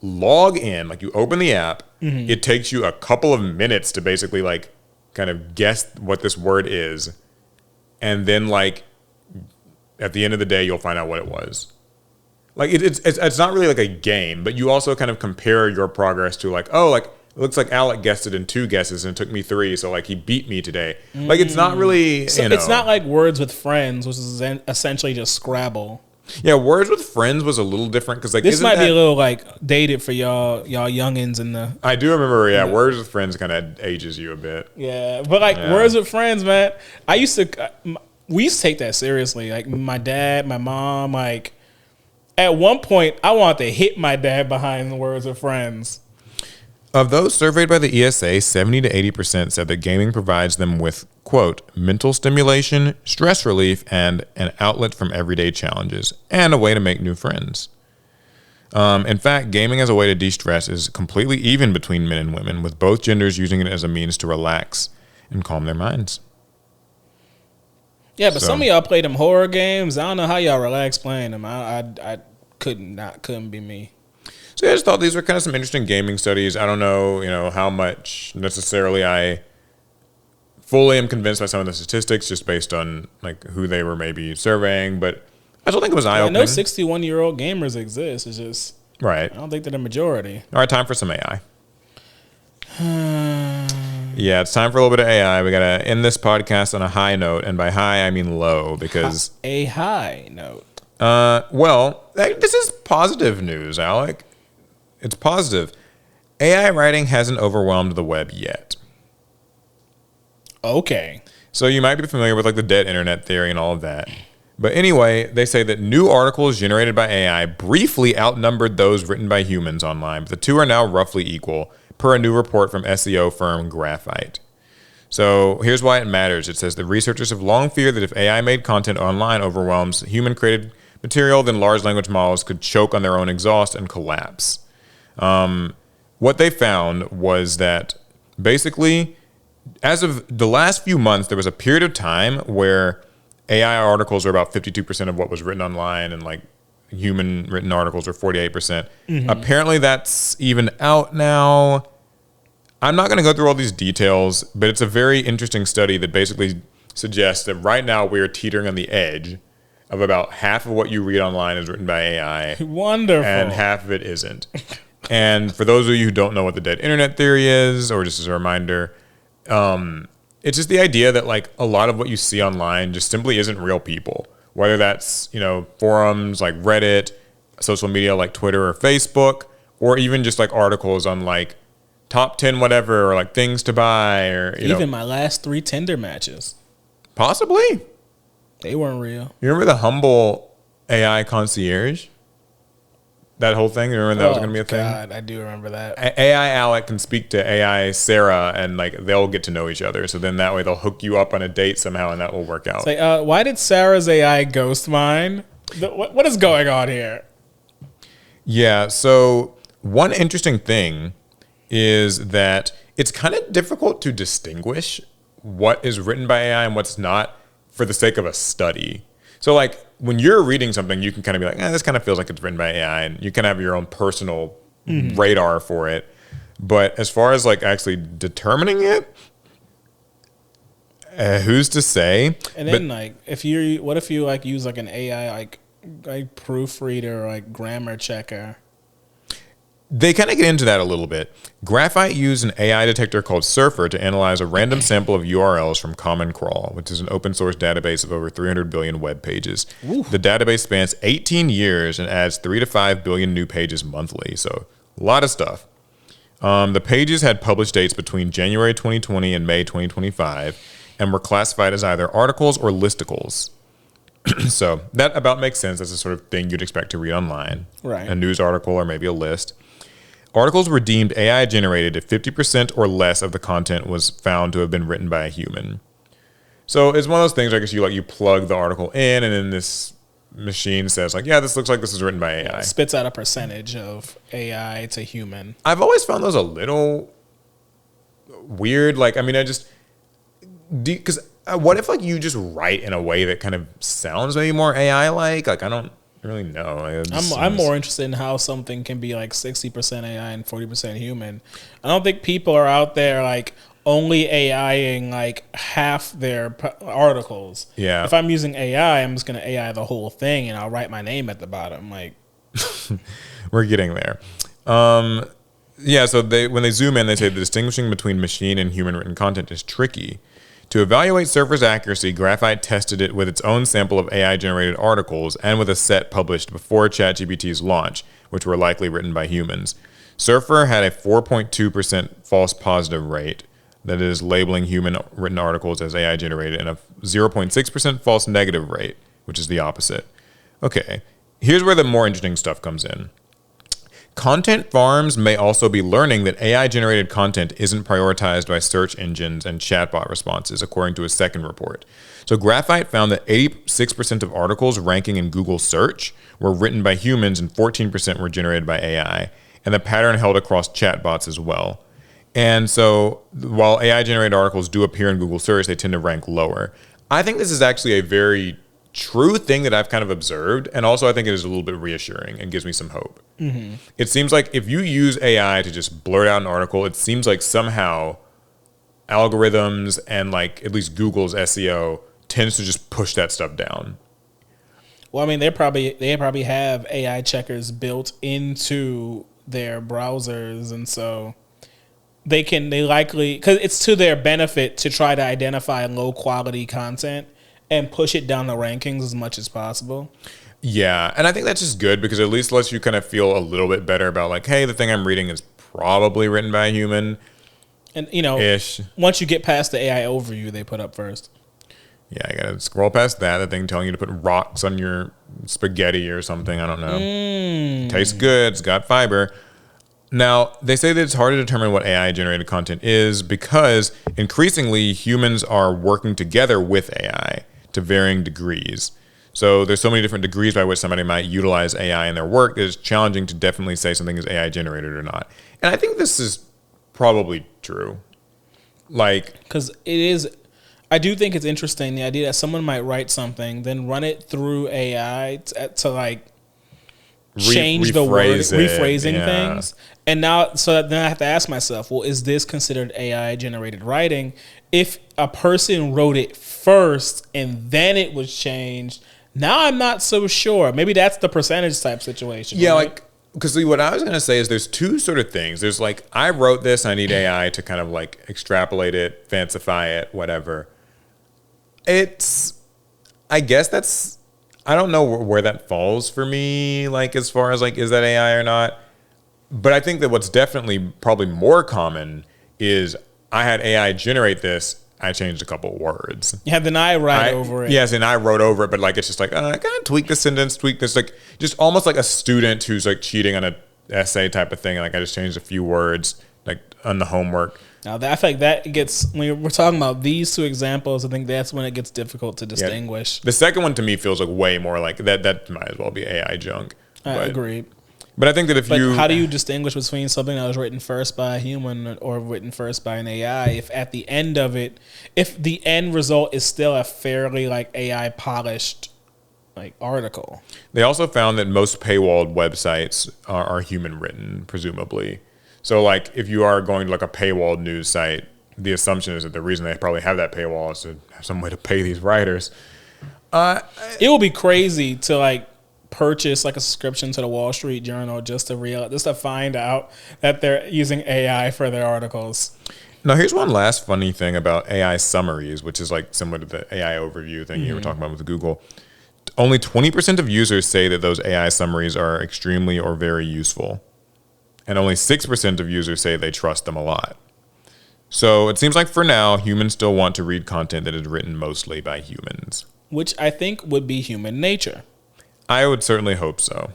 B: log in, like you open the app, it takes you a couple of minutes to basically like kind of guess what this word is, and then like at the end of the day, you'll find out what it was. Like it's not really like a game, but you also kind of compare your progress to like, oh, like, it looks like Alec guessed it in 2 guesses and it took me 3, so like he beat me today. Like it's not really,
A: so it's not like Words with Friends, which is essentially just Scrabble.
B: Yeah, Words with Friends was a little different because like
A: this might be a little like dated for y'all youngins in the.
B: I do remember, Words with Friends kind of ages you a bit.
A: Yeah, but like Words with Friends, man, we used to take that seriously. Like my dad, my mom, like at one point I wanted to hit my dad behind the Words with Friends.
B: Of those surveyed by the ESA, 70 to 80% said that gaming provides them with, quote, mental stimulation, stress relief, and an outlet from everyday challenges, and a way to make new friends. In fact, gaming as a way to de-stress is completely even between men and women, with both genders using it as a means to relax and calm their minds.
A: Yeah, but some of y'all play them horror games. I don't know how y'all relax playing them. I couldn't be me.
B: So I just thought these were kind of some interesting gaming studies. I don't know, how much necessarily I fully am convinced by some of the statistics just based on like who they were maybe surveying, but I still think it was eye-opening.
A: I know 61-year-old gamers exist. It's just
B: right.
A: I don't think they're the majority.
B: All right, time for some AI. Yeah, it's time for a little bit of AI. We got to end this podcast on a high note, and by high I mean low because
A: a high note.
B: Well, this is positive news, Alec. It's positive. AI writing hasn't overwhelmed the web yet.
A: Okay.
B: So you might be familiar with like the dead internet theory and all of that. But anyway, they say that new articles generated by AI briefly outnumbered those written by humans online, but the two are now roughly equal, per a new report from SEO firm Graphite. So here's why it matters. It says the researchers have long feared that if AI-made content online overwhelms human-created material, then large language models could choke on their own exhaust and collapse. What they found was that basically, as of the last few months, there was a period of time where AI articles were about 52% of what was written online, and like human written articles were 48%. Mm-hmm. Apparently that's even out now. I'm not going to go through all these details, but it's a very interesting study that basically suggests that right now we are teetering on the edge of about half of what you read online is written by AI.
A: Wonderful.
B: And half of it isn't. And for those of you who don't know what the dead internet theory is, or just as a reminder, it's just the idea that like a lot of what you see online just simply isn't real people. Whether that's, forums like Reddit, social media like Twitter or Facebook, or even just like articles on like top 10 whatever, or like things to buy, or
A: even my last 3 Tinder matches.
B: Possibly.
A: They weren't real.
B: You remember the Humble AI concierge? That whole thing? You remember that was going to be a thing?
A: God, I do remember that.
B: AI Alec can speak to AI Sarah, and like they'll get to know each other. So then that way they'll hook you up on a date somehow, and that will work out.
A: It's like, why did Sarah's AI ghost mine? What is going on here?
B: Yeah. So one interesting thing is that it's kind of difficult to distinguish what is written by AI and what's not for the sake of a study. So like when you're reading something, you can kind of be like, this kind of feels like it's written by AI, and you can have your own personal radar for it. But as far as like actually determining it, who's to say?
A: And then what if you like use like an AI like proofreader or like grammar checker?
B: They kind of get into that a little bit. Graphite used an AI detector called Surfer to analyze a random sample of URLs from Common Crawl, which is an open source database of over 300 billion web pages. Oof. The database spans 18 years and adds 3 to 5 billion new pages monthly. So a lot of stuff. The pages had published dates between January 2020 and May 2025 and were classified as either articles or listicles. So that about makes sense. That's the sort of thing you'd expect to read online.
A: Right.
B: A news article or maybe a list. Articles were deemed AI generated if 50% or less of the content was found to have been written by a human. So it's one of those things, I guess you plug the article in, and then this machine says like, yeah, this looks like this is written by AI.
A: It spits out a percentage of AI to human.
B: I've always found those a little weird. Because what if like you just write in a way that kind of sounds maybe more AI-like? Like I don't really know.
A: I'm more interested in how something can be like 60% AI and 40% human. I don't think people are out there like only AIing like half their articles.
B: Yeah.
A: If I'm using AI, I'm just going to AI the whole thing, and I'll write my name at the bottom. Like,
B: we're getting there. Yeah. So when they zoom in, they say the distinguishing between machine and human written content is tricky. To evaluate Surfer's accuracy, Graphite tested it with its own sample of AI-generated articles and with a set published before ChatGPT's launch, which were likely written by humans. Surfer had a 4.2% false positive rate, that is, labeling human-written articles as AI-generated, and a 0.6% false negative rate, which is the opposite. Okay, here's where the more interesting stuff comes in. Content farms may also be learning that AI-generated content isn't prioritized by search engines and chatbot responses, according to a second report. So Graphite found that 86% of articles ranking in Google search were written by humans and 14% were generated by AI, and the pattern held across chatbots as well. And so while AI-generated articles do appear in Google search, they tend to rank lower. I think this is actually a very true thing that I've kind of observed, and also I think it is a little bit reassuring and gives me some hope. Mm-hmm. It seems like if you use AI to just blurt out an article, it seems like somehow algorithms and like at least Google's SEO tends to just push that stuff down.
A: Well, I mean, they probably have AI checkers built into their browsers, and so they likely, because it's to their benefit to try to identify low quality content and push it down the rankings as much as possible.
B: Yeah, and I think that's just good because it at least lets you kind of feel a little bit better about like, hey, the thing I'm reading is probably written by a human.
A: And, once you get past the AI overview they put up first.
B: Yeah, I got to scroll past that. The thing telling you to put rocks on your spaghetti or something. I don't know. Tastes good. It's got fiber. Now, they say that it's hard to determine what AI-generated content is because increasingly humans are working together with AI to varying degrees. So there's so many different degrees by which somebody might utilize AI in their work that it's challenging to definitely say something is AI-generated or not. And I think this is probably true. Like,
A: because it is, I do think it's interesting, the idea that someone might write something, then run it through AI to like change the word, rephrasing things. And now, so then I have to ask myself, well, is this considered AI generated writing? If a person wrote it first and then it was changed, now I'm not so sure. Maybe that's the percentage type situation.
B: Yeah,
A: right?
B: like, because what I was going to say is there's two sort of things. There's like, I wrote this, I need AI to kind of like extrapolate it, fancify it, whatever. I guess that's, I don't know where that falls for me, like as far as like, is that AI or not? But I think that what's definitely probably more common is I had AI generate this, I changed a couple words.
A: Yeah, then I write over it.
B: Yes, and I wrote over it, but like it's just like, I kind of tweak this sentence, tweak this, like just almost like a student who's like cheating on an essay type of thing. Like I just changed a few words like on the homework.
A: Now, I feel like that gets, when we're talking about these two examples, I think that's when it gets difficult to distinguish.
B: Yeah. The second one to me feels like way more like that might as well be AI junk.
A: I agree.
B: But I think that
A: how do you distinguish between something that was written first by a human or written first by an AI if at the end of it, if the end result is still a fairly like AI polished like article?
B: They also found that most paywalled websites are human written, presumably. So like if you are going to like a paywalled news site, the assumption is that the reason they probably have that paywall is to have some way to pay these writers.
A: It would be crazy to like purchase like a subscription to the Wall Street Journal just to find out that they're using AI for their articles.
B: Now, here's one last funny thing about AI summaries, which is like similar to the AI overview thing you were talking about with Google. Only 20% of users say that those AI summaries are extremely or very useful. And only 6% of users say they trust them a lot. So it seems like for now, humans still want to read content that is written mostly by humans.
A: Which I think would be human nature.
B: I would certainly hope so.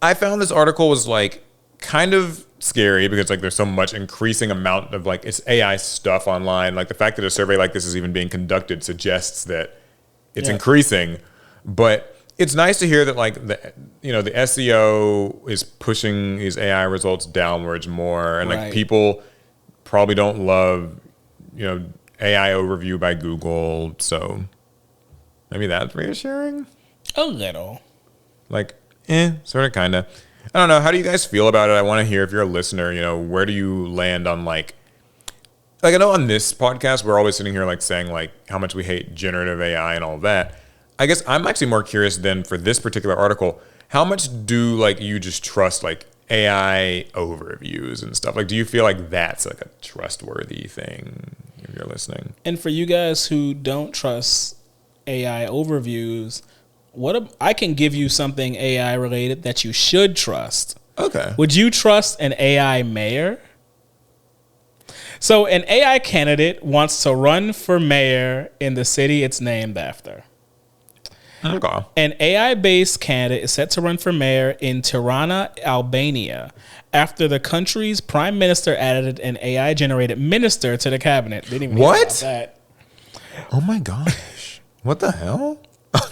B: I found this article was like kind of scary because like there's so much increasing amount of like it's AI stuff online. Like the fact that a survey like this is even being conducted suggests that it's increasing. But it's nice to hear that like the SEO is pushing these AI results downwards more, and like people probably don't love AI overview by Google. So maybe that's reassuring.
A: A little.
B: Like, sort of, kind of. I don't know. How do you guys feel about it? I want to hear if you're a listener, where do you land on like I know on this podcast, we're always sitting here like saying like how much we hate generative AI and all that. I guess I'm actually more curious than for this particular article, how much do like you just trust like AI overviews and stuff? Like, do you feel like that's like a trustworthy thing if you're listening?
A: And for you guys who don't trust AI overviews, I can give you something AI related that you should trust.
B: Okay.
A: Would you trust an AI mayor? So an AI candidate wants to run for mayor in the city it's named after.
B: Okay.
A: An AI-based candidate is set to run for mayor in Tirana, Albania, after the country's prime minister added an AI-generated minister to the cabinet. They didn't even hear about that.
B: Oh my gosh. What the hell?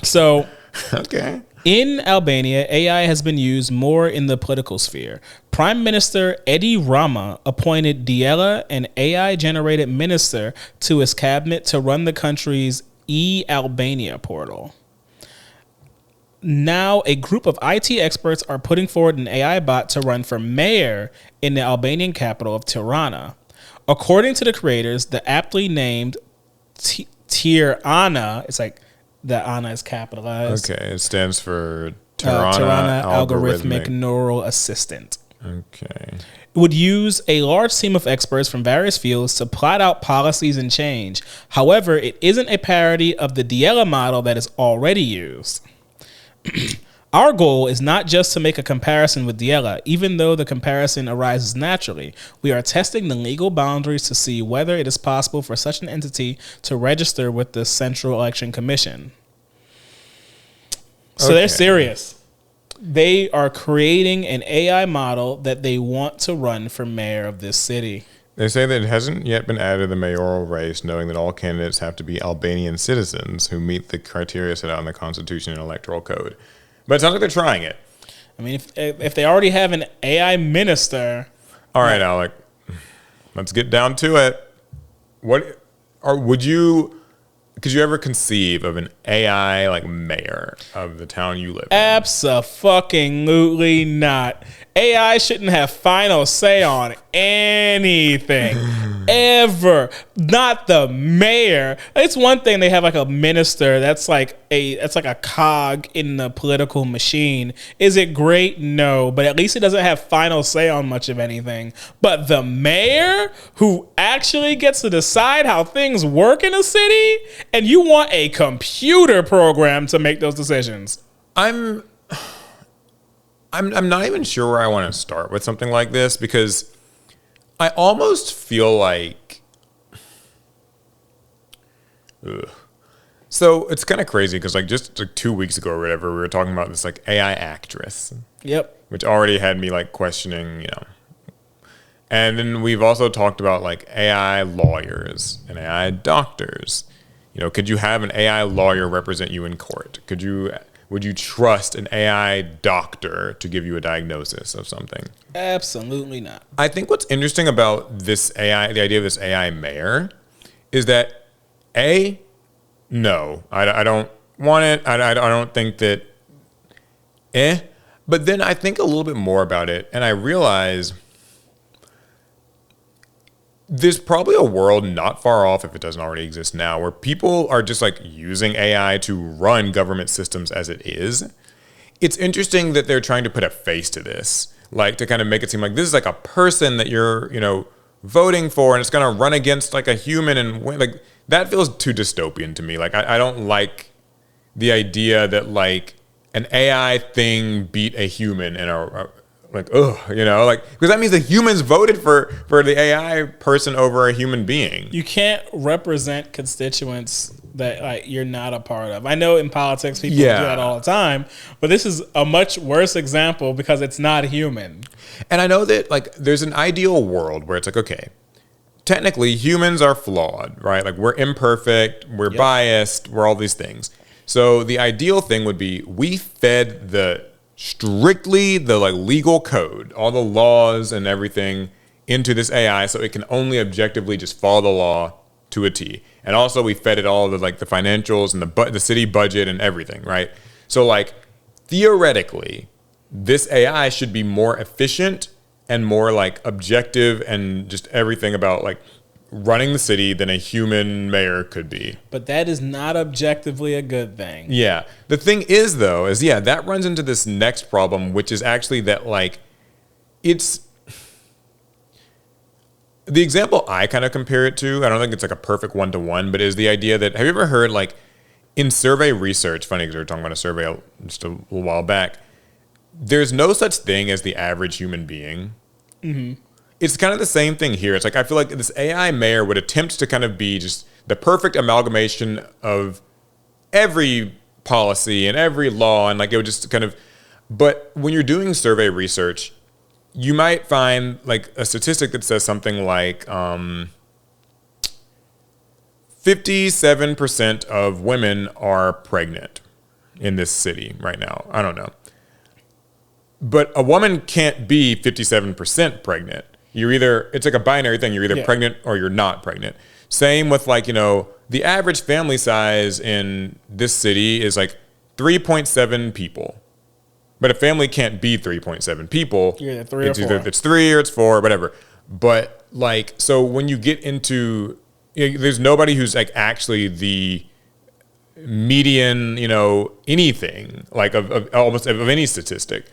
A: So,
B: okay.
A: In Albania, AI has been used more in the political sphere. Prime Minister Edi Rama appointed Diela, an AI-generated minister, to his cabinet to run the country's e-Albania portal. Now, a group of IT experts are putting forward an AI bot to run for mayor in the Albanian capital of Tirana. According to the creators, the aptly named Tirana, it's like the Ana is capitalized.
B: Okay, it stands for Tirana
A: Algorithmic Neural Assistant.
B: Okay.
A: It would use a large team of experts from various fields to plot out policies and change. However, it isn't a parody of the Diela model that is already used. Our goal is not just to make a comparison with Diela, even though the comparison arises naturally. We are testing the legal boundaries to see whether it is possible for such an entity to register with the Central Election Commission. So they're serious. they are creating an AI model that they want to run for mayor of this city.
B: They say that it hasn't yet been added to the mayoral race, knowing that all candidates have to be Albanian citizens who meet the criteria set out in the Constitution and Electoral Code. But it sounds like they're trying it.
A: I mean, if they already have an AI minister.
B: All right, Alec, let's get down to it. Could you ever conceive of an AI like mayor of the town you live in?
A: Abso-fucking-lutely not. AI shouldn't have final say on anything. Ever. Not the mayor. It's one thing they have like a minister that's like a cog in the political machine. Is it great? No. But at least it doesn't have final say on much of anything. But the mayor, who actually gets to decide how things work in a city, and you want a computer program to make those decisions.
B: I'm not even sure where I want to start with something like this, because I almost feel like, so it's kind of crazy because like just like 2 weeks ago or whatever, we were talking about this like AI actress.
A: Yep.
B: Which already had me like questioning, And then we've also talked about like AI lawyers and AI doctors. Could you have an AI lawyer represent you in court? Would you trust an AI doctor to give you a diagnosis of something?
A: Absolutely not.
B: I think what's interesting about this AI, the idea of this AI mayor, is that no, I don't want it. I don't think that, But then I think a little bit more about it, and I realize there's probably a world not far off, if it doesn't already exist now, where people are just like using AI to run government systems as it is. It's interesting that they're trying to put a face to this, like to kind of make it seem like this is like a person that you're, voting for, and it's going to run against like a human, and like that feels too dystopian to me. Like I don't like the idea that like an AI thing beat a human in because that means the humans voted for the AI person over a human being.
A: You can't represent constituents that you're not a part of. I know in politics people do that all the time, but this is a much worse example because it's not human.
B: And I know that like there's an ideal world where it's like, okay, technically humans are flawed, right? Like we're imperfect, we're biased, we're all these things. So the ideal thing would be we fed strictly the like legal code, all the laws and everything into this AI so it can only objectively just follow the law to a T. And also we fed it all the like the financials and the city budget and everything, right? So like theoretically, this AI should be more efficient and more like objective and just everything about like running the city than a human mayor could be.
A: But that is not objectively a good thing.
B: Yeah. The thing is, though, that runs into this next problem, which is actually that, like, it's... The example I kind of compare it to, I don't think it's like a perfect one-to-one, but is the idea that, have you ever heard, like, in survey research, funny because we were talking about a survey just a little while back, there's no such thing as the average human being. Mm-hmm. It's kind of the same thing here. It's like I feel like this AI mayor would attempt to kind of be just the perfect amalgamation of every policy and every law, and like it would just kind of. But when you're doing survey research, you might find like a statistic that says something like 57% of women are pregnant in this city right now. I don't know. But a woman can't be 57% pregnant. It's like a binary thing. You're either pregnant or you're not pregnant. Same with like, the average family size in this city is like 3.7 people. But a family can't be 3.7 people.
A: Yeah, three or four.
B: Either it's 3 or it's 4, whatever. But like, so when you get into, there's nobody who's like actually the median, anything like of almost of any statistic.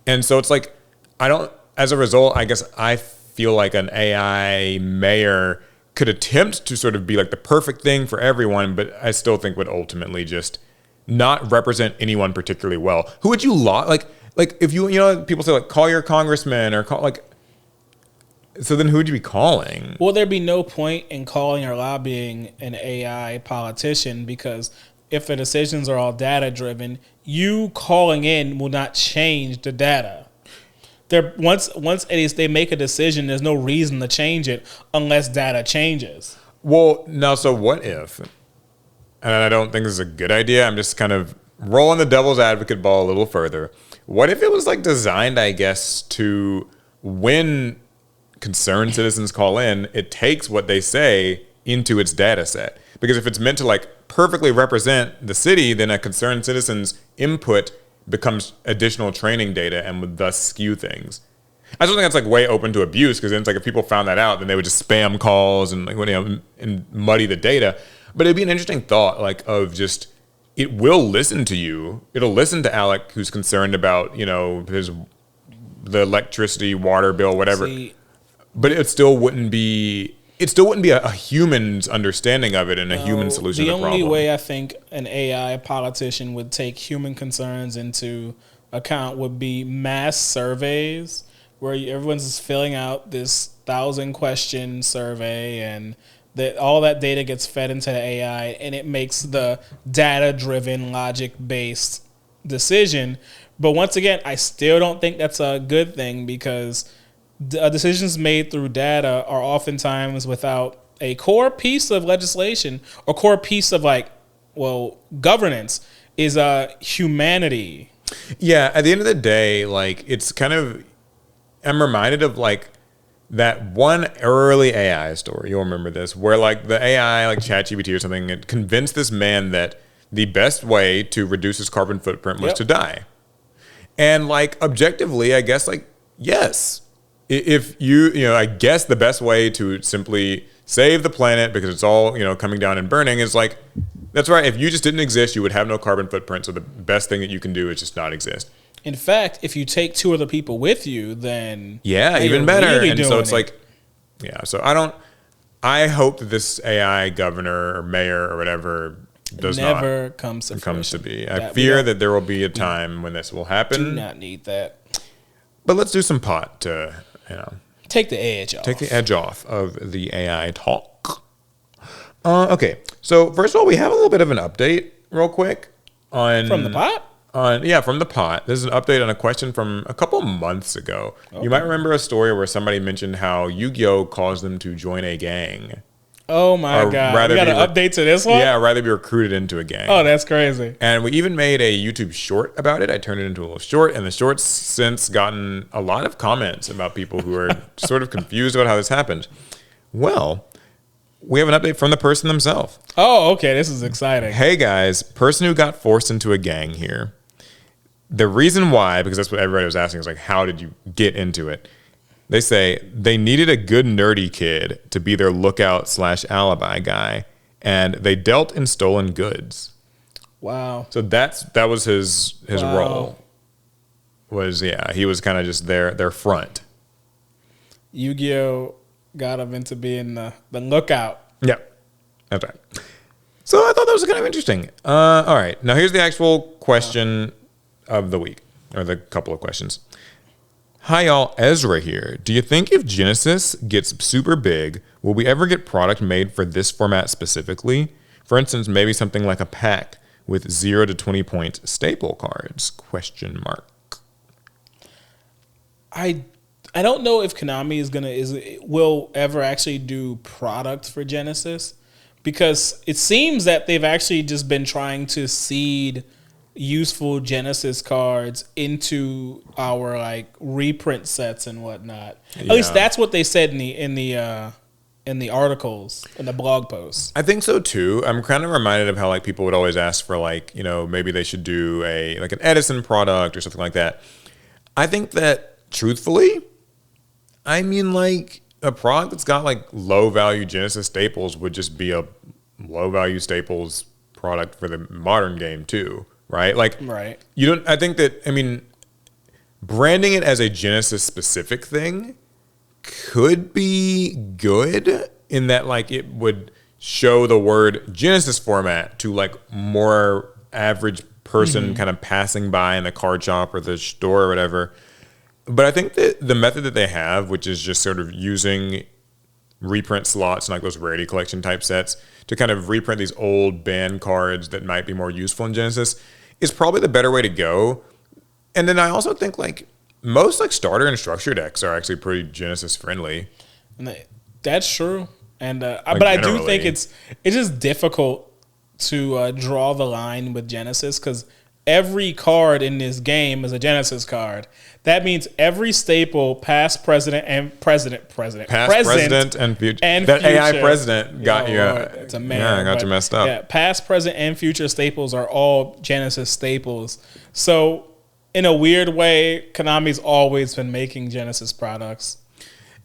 B: And so it's like, as a result, I guess I feel like an AI mayor could attempt to sort of be like the perfect thing for everyone, but I still think would ultimately just not represent anyone particularly well. Who would you like if people say like call your congressman or call like, so then who would you be calling?
A: Well, there'd be no point in calling or lobbying an AI politician because if the decisions are all data driven, you calling in will not change the data. Once it is they make a decision, there's no reason to change it unless data changes.
B: Well, now, so what if, and I don't think this is a good idea, I'm just kind of rolling the devil's advocate ball a little further. What if it was like designed, I guess, to when concerned citizens call in, it takes what they say into its data set? Because if it's meant to like perfectly represent the city, then a concerned citizen's input becomes additional training data and would thus skew things. I just think that's like way open to abuse, because then it's like if people found that out, then they would just spam calls and like, and muddy the data. But it'd be an interesting thought, like of just it will listen to you. It'll listen to Alec, who's concerned about the electricity, water bill, whatever. But it still wouldn't be. It still wouldn't be a human's understanding of it and a human solution to the problem.
A: The only way I think an AI politician would take human concerns into account would be mass surveys where everyone's just filling out this 1,000-question survey, and that all that data gets fed into the AI, and it makes the data-driven, logic-based decision. But once again, I still don't think that's a good thing, because decisions made through data are oftentimes without a core piece of legislation or core piece of governance is humanity.
B: Yeah, at the end of the day, like it's kind of, I'm reminded of like that one early AI story. You'll remember this, where like the AI, like ChatGPT or something, it convinced this man that the best way to reduce his carbon footprint was to die. And like objectively, I guess like yes. If I guess the best way to simply save the planet, because it's all, coming down and burning, is like, that's right. If you just didn't exist, you would have no carbon footprint. So the best thing that you can do is just not exist.
A: In fact, if you take 2 other people with you, then
B: even better.
A: Really,
B: and so it's like, so I hope that this AI governor or mayor or whatever
A: never comes to
B: be. I fear that there will be a time when this will happen.
A: Do not need that.
B: But let's do some pot to,
A: take the edge off.
B: Take the edge off of the AI talk. Okay, so first of all, we have a little bit of an update real quick on...
A: From the pot?
B: From the pot. This is an update on a question from a couple months ago. Okay. You might remember a story where somebody mentioned how Yu-Gi-Oh! Caused them to join a gang.
A: Oh my God. We got an update to this one?
B: Yeah, rather be recruited into a gang.
A: Oh, that's crazy.
B: And we even made a YouTube short about it. I turned it into a little short, and the short's since gotten a lot of comments about people who are sort of confused about how this happened. Well, we have an update from the person themselves.
A: Oh, okay. This is exciting.
B: Hey guys, person who got forced into a gang here. The reason why, because that's what everybody was asking, is like, how did you get into it? They say they needed a good nerdy kid to be their lookout/alibi guy, and they dealt in stolen goods.
A: Wow.
B: So that was his role. He was kind of just their front.
A: Yu-Gi-Oh! Got him into being the lookout.
B: Yeah, that's right. So I thought that was kind of interesting. All right, now here's the actual question of the week, or the couple of questions. Hi y'all, Ezra here. Do you think if Genesis gets super big, will we ever get product made for this format specifically? For instance, maybe something like a pack with 0 to 20 point staple cards? ?
A: I don't know if Konami will ever actually do product for Genesis, because it seems that they've actually just been trying to seed useful Genesis cards into our like reprint sets and whatnot. At least that's what they said in the articles, in the blog posts.
B: I think so too. I'm kind of reminded of how like people would always ask for like, maybe they should do an Edison product or something like that. I think that truthfully, I mean like a product that's got like low value Genesis staples would just be a low value staples product for the modern game too. Right? Like,
A: right.
B: I think that, branding it as a Genesis specific thing could be good in that, like, it would show the word Genesis format to, like, more average person kind of passing by in the card shop or the store or whatever. But I think that the method that they have, which is just sort of using reprint slots and like those rarity collection type sets to kind of reprint these old banned cards that might be more useful in Genesis is probably the better way to go. And then I also think like most like starter and structure decks are actually pretty Genesis friendly.
A: And that's true. And but I do think it's just difficult to draw the line with Genesis because every card in this game is a Genesis card. That means every staple, past, president, and future.
B: That AI president got you.
A: It's a man.
B: Yeah, got you messed up.
A: Yeah, past, present, and future staples are all Genesis staples. So, in a weird way, Konami's always been making Genesis products.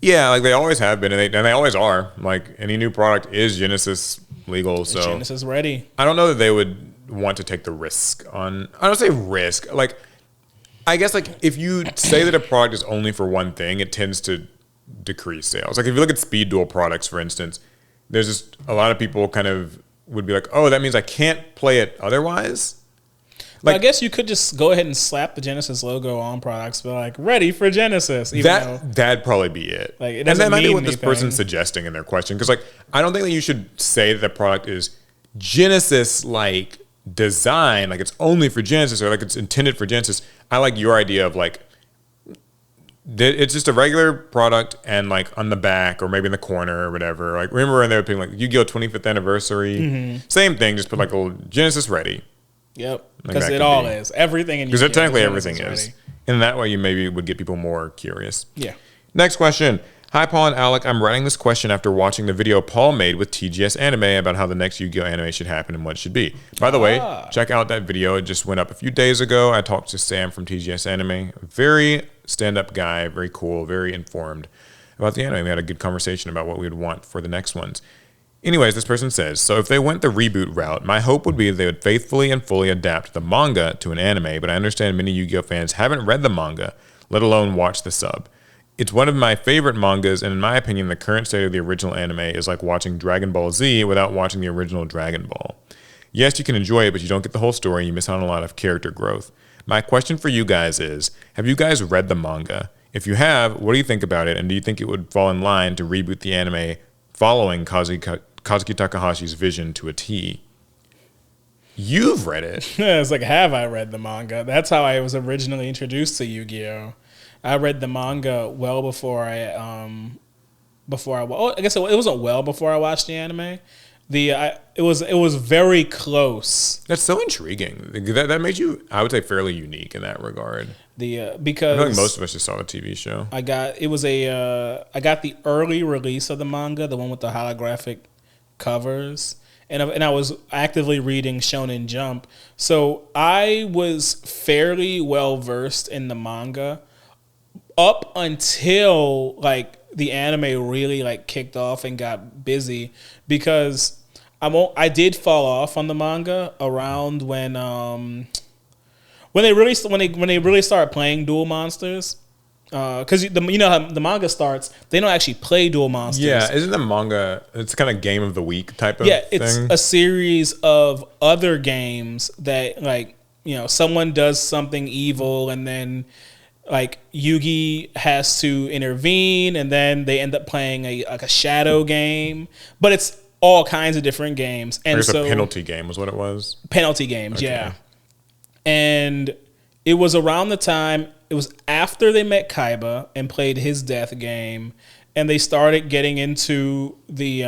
B: Yeah, like they always have been, and they always are. Like any new product is Genesis legal. So
A: Genesis ready.
B: I don't know that they would want to take the risk on. I don't say risk. Like I guess like if you say that a product is only for one thing, it tends to decrease sales. Like if you look at speed duel products, for instance, there's just a lot of people kind of would be like, oh, that means I can't play it otherwise.
A: Like, I guess you could just go ahead and slap the Genesis logo on products, but like ready for Genesis.
B: That'd probably be it.
A: Like it
B: and
A: doesn't
B: that might be what
A: anything.
B: this person's suggesting in their question. Because like I don't think that you should say that the product is Genesis like design, like it's only for Genesis or like it's intended for Genesis. I like your idea of like it's just a regular product and like on the back or maybe in the corner or whatever. Like remember when they were putting like Yu-Gi-Oh 25th anniversary, same thing. Just put like a little Genesis ready.
A: Yep, because it all is everything in
B: because technically everything is,
A: ready.
B: and that way you maybe would get people more curious.
A: Yeah.
B: Next question. Hi, Paul and Alec. I'm writing this question after watching the video Paul made with TGS Anime about how the next Yu-Gi-Oh anime should happen and what it should be. By the way, check out that video. It just went up a few days ago. I talked to Sam from TGS Anime. Very stand-up guy, very cool, very informed about the anime. We had a good conversation about what we would want for the next ones. Anyways, this person says, so if they went the reboot route, my hope would be they would faithfully and fully adapt the manga to an anime, but I understand many Yu-Gi-Oh fans haven't read the manga, let alone watch the sub. It's one of my favorite mangas, and in my opinion, the current state of the original anime is like watching Dragon Ball Z without watching the original Dragon Ball. Yes, you can enjoy it, but you don't get the whole story, and you miss out on a lot of character growth. My question for you guys is, have you guys read the manga? If you have, what do you think about it, and do you think it would fall in line to reboot the anime following Kazuki Takahashi's vision to a T? You've read it.
A: It's like, have I read the manga? That's how I was originally introduced to Yu-Gi-Oh! I read the manga well before I guess it wasn't well before I watched the anime. It was very close.
B: That's so intriguing. That made you, I would say, fairly unique in that regard.
A: Because
B: I feel like most of us just saw the TV show.
A: I got the early release of the manga, the one with the holographic covers, and I was actively reading Shonen Jump, so I was fairly well versed in the manga up until like the anime really like kicked off and got busy, because I did fall off on the manga around when they really started playing Duel Monsters. Because you know how the manga starts, they don't actually play Duel Monsters.
B: Yeah, isn't the manga? It's kind of game of the week type of thing. Yeah,
A: it's a series of other games that like someone does something evil and then like Yugi has to intervene, and then they end up playing a shadow game. But it's all kinds of different games, and so
B: a penalty game was what it was.
A: Penalty games, okay. Yeah. And it was around the time. It was after they met Kaiba and played his death game, and they started getting into the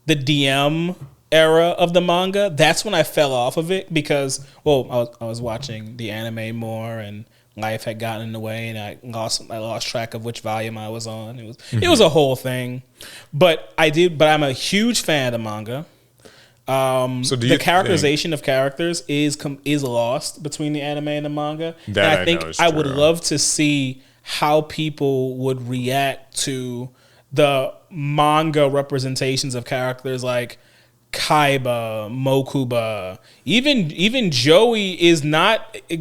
A: DM era of the manga. That's when I fell off of it because, well, I was watching the anime more, and life had gotten in the way, and I lost track of which volume I was on. It was a whole thing, but I'm a huge fan of the manga. So the characterization of characters is lost between the anime and the manga. And I think I would love to see how people would react to the manga representations of characters like Kaiba, Mokuba, even Joey he's not a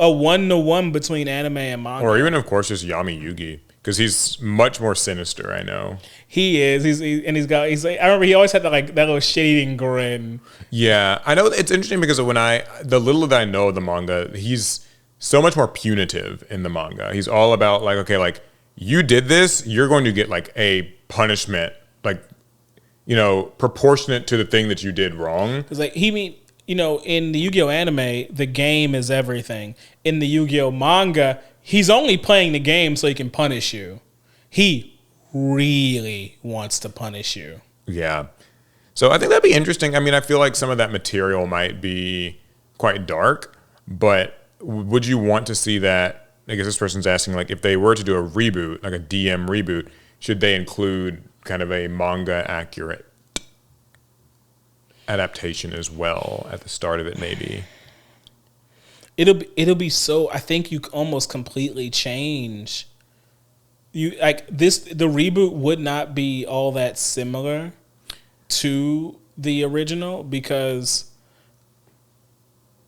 A: 1-to-1 between anime and manga.
B: Or even of course just Yami Yugi, because he's much more sinister. I know
A: he is. He's like, I remember he always had that little shit-eating grin.
B: Yeah, I know it's interesting because the little that I know of the manga, he's so much more punitive in the manga. He's all about like, okay, like you did this, you're going to get like a punishment, like, you know, proportionate to the thing that you did wrong.
A: Because like in the Yu-Gi-Oh anime, the game is everything. In the Yu-Gi-Oh manga, he's only playing the game so he can punish you. He really wants to punish you.
B: Yeah. So I think that'd be interesting. I mean, I feel like some of that material might be quite dark, but would you want to see that? I guess this person's asking, like, if they were to do a reboot, like a DM reboot, should they include kind of a manga accurate adaptation as well at the start of it? Maybe
A: it'll be so. I think you almost completely change. You like this. The reboot would not be all that similar to the original because,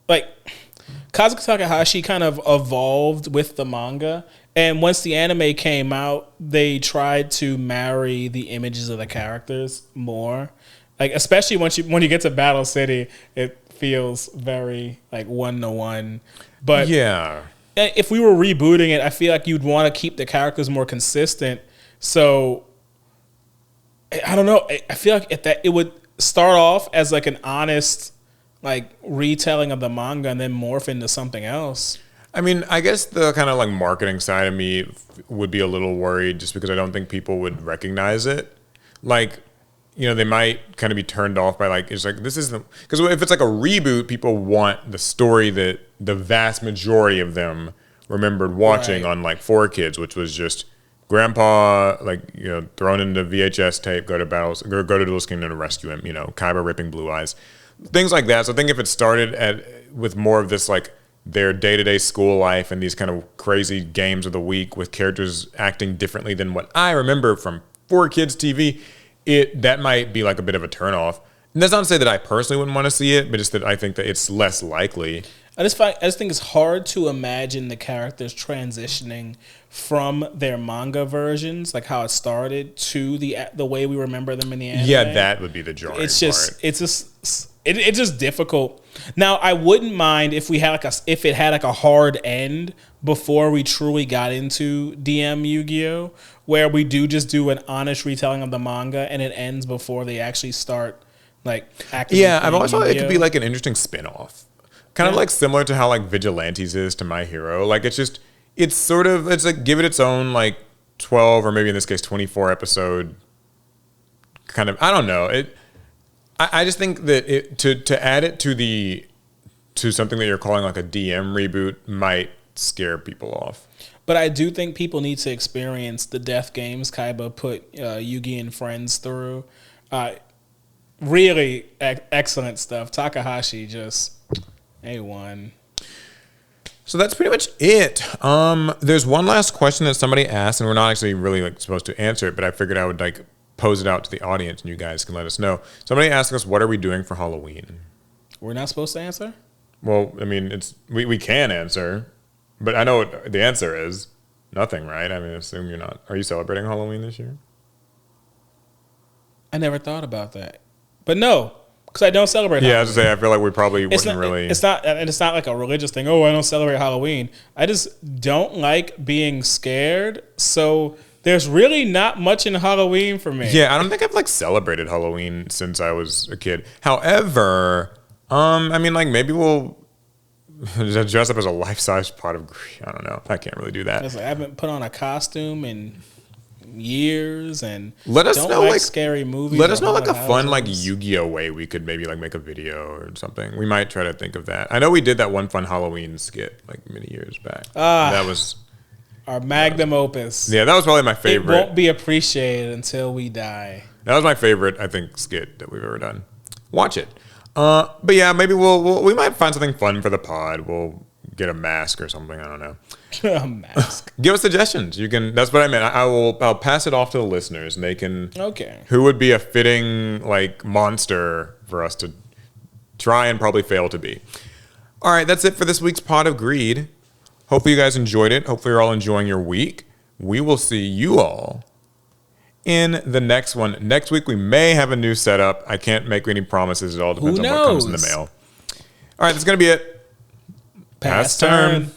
A: like, Kazuki Takahashi kind of evolved with the manga. And once the anime came out, they tried to marry the images of the characters more. Like, especially when you get to Battle City, it feels very like 1-to-1. But
B: yeah,
A: if we were rebooting it, I feel like you'd want to keep the characters more consistent. So I don't know. I feel like it would start off as like an honest like retelling of the manga and then morph into something else.
B: I mean, I guess the kind of like marketing side of me would be a little worried just because I don't think people would recognize it. Like, you know, they might kind of be turned off by like, it's like, this is the, because if it's like a reboot, people want the story that the vast majority of them remembered watching on like 4Kids, which was just grandpa, like, you know, thrown into VHS tape, go to Duelist Kingdom to rescue him, you know, Kaiba ripping blue eyes, things like that. So I think if it started with more of this, like, their day-to-day school life and these kind of crazy games of the week with characters acting differently than what I remember from 4Kids TV, that might be like a bit of a turnoff. And that's not to say that I personally wouldn't want to see it, but just that I think that it's less likely.
A: I just think it's hard to imagine the characters transitioning from their manga versions, like how it started, to the way we remember them in the anime.
B: Yeah, that would be the jarring part.
A: It's just difficult. Now, I wouldn't mind if we had if it had like a hard end before we truly got into DM Yu-Gi-Oh, where we do an honest retelling of the manga and it ends before they actually start like acting.
B: Yeah, I've always thought it could be like an interesting spin-off. Kind of like similar to how like Vigilantes is to My Hero. Like it's like give it its own like 12 or maybe in this case 24 episode kind of, I don't know. I just think that to add it to something that you're calling like a DM reboot might scare people off.
A: But I do think people need to experience the death games Kaiba put Yugi and friends through. Really excellent stuff. Takahashi just A1.
B: So that's pretty much it. There's one last question that somebody asked, and we're not actually really like supposed to answer it, but I figured I would like pose it out to the audience, and you guys can let us know. Somebody asked us, "What are we doing for Halloween?"
A: We're not supposed to answer?
B: Well, I mean, we can answer, but I know what the answer is. Nothing, right? I mean, assume you're not. Are you celebrating Halloween this year?
A: I never thought about that, but no. Because I don't celebrate Halloween.
B: Yeah, I was going to say, I feel like we probably wouldn't really...
A: It's not like a religious thing. Oh, I don't celebrate Halloween. I just don't like being scared. So there's really not much in Halloween for me.
B: Yeah, I don't think I've like celebrated Halloween since I was a kid. However, I mean, like maybe we'll dress up as a life-size pot of greed. I don't know. I can't really do that.
A: I haven't put on a costume in years and
B: let us know like
A: scary movies.
B: Let us know like a fun like Yu-Gi-Oh way we could maybe like make a video or something. We might try to think of that. I know we did that one fun Halloween skit like many years back. That was
A: our magnum opus.
B: Yeah, that was probably my favorite.
A: It won't be appreciated until we die.
B: That was my favorite, I think, skit that we've ever done. Watch it. But yeah, maybe we might find something fun for the pod. We'll get a mask or something. I don't know.
A: A mask.
B: Give us suggestions. You can. That's what I meant. I'll pass it off to the listeners, and they can.
A: Okay.
B: Who would be a fitting like monster for us to try and probably fail to be? All right, that's it for this week's Pot of Greed. Hopefully you guys enjoyed it. Hopefully you're all enjoying your week. We will see you all in the next one. Next week we may have a new setup. I can't make any promises. It all depends on what comes in the mail. All right, that's gonna be it. Pass turn.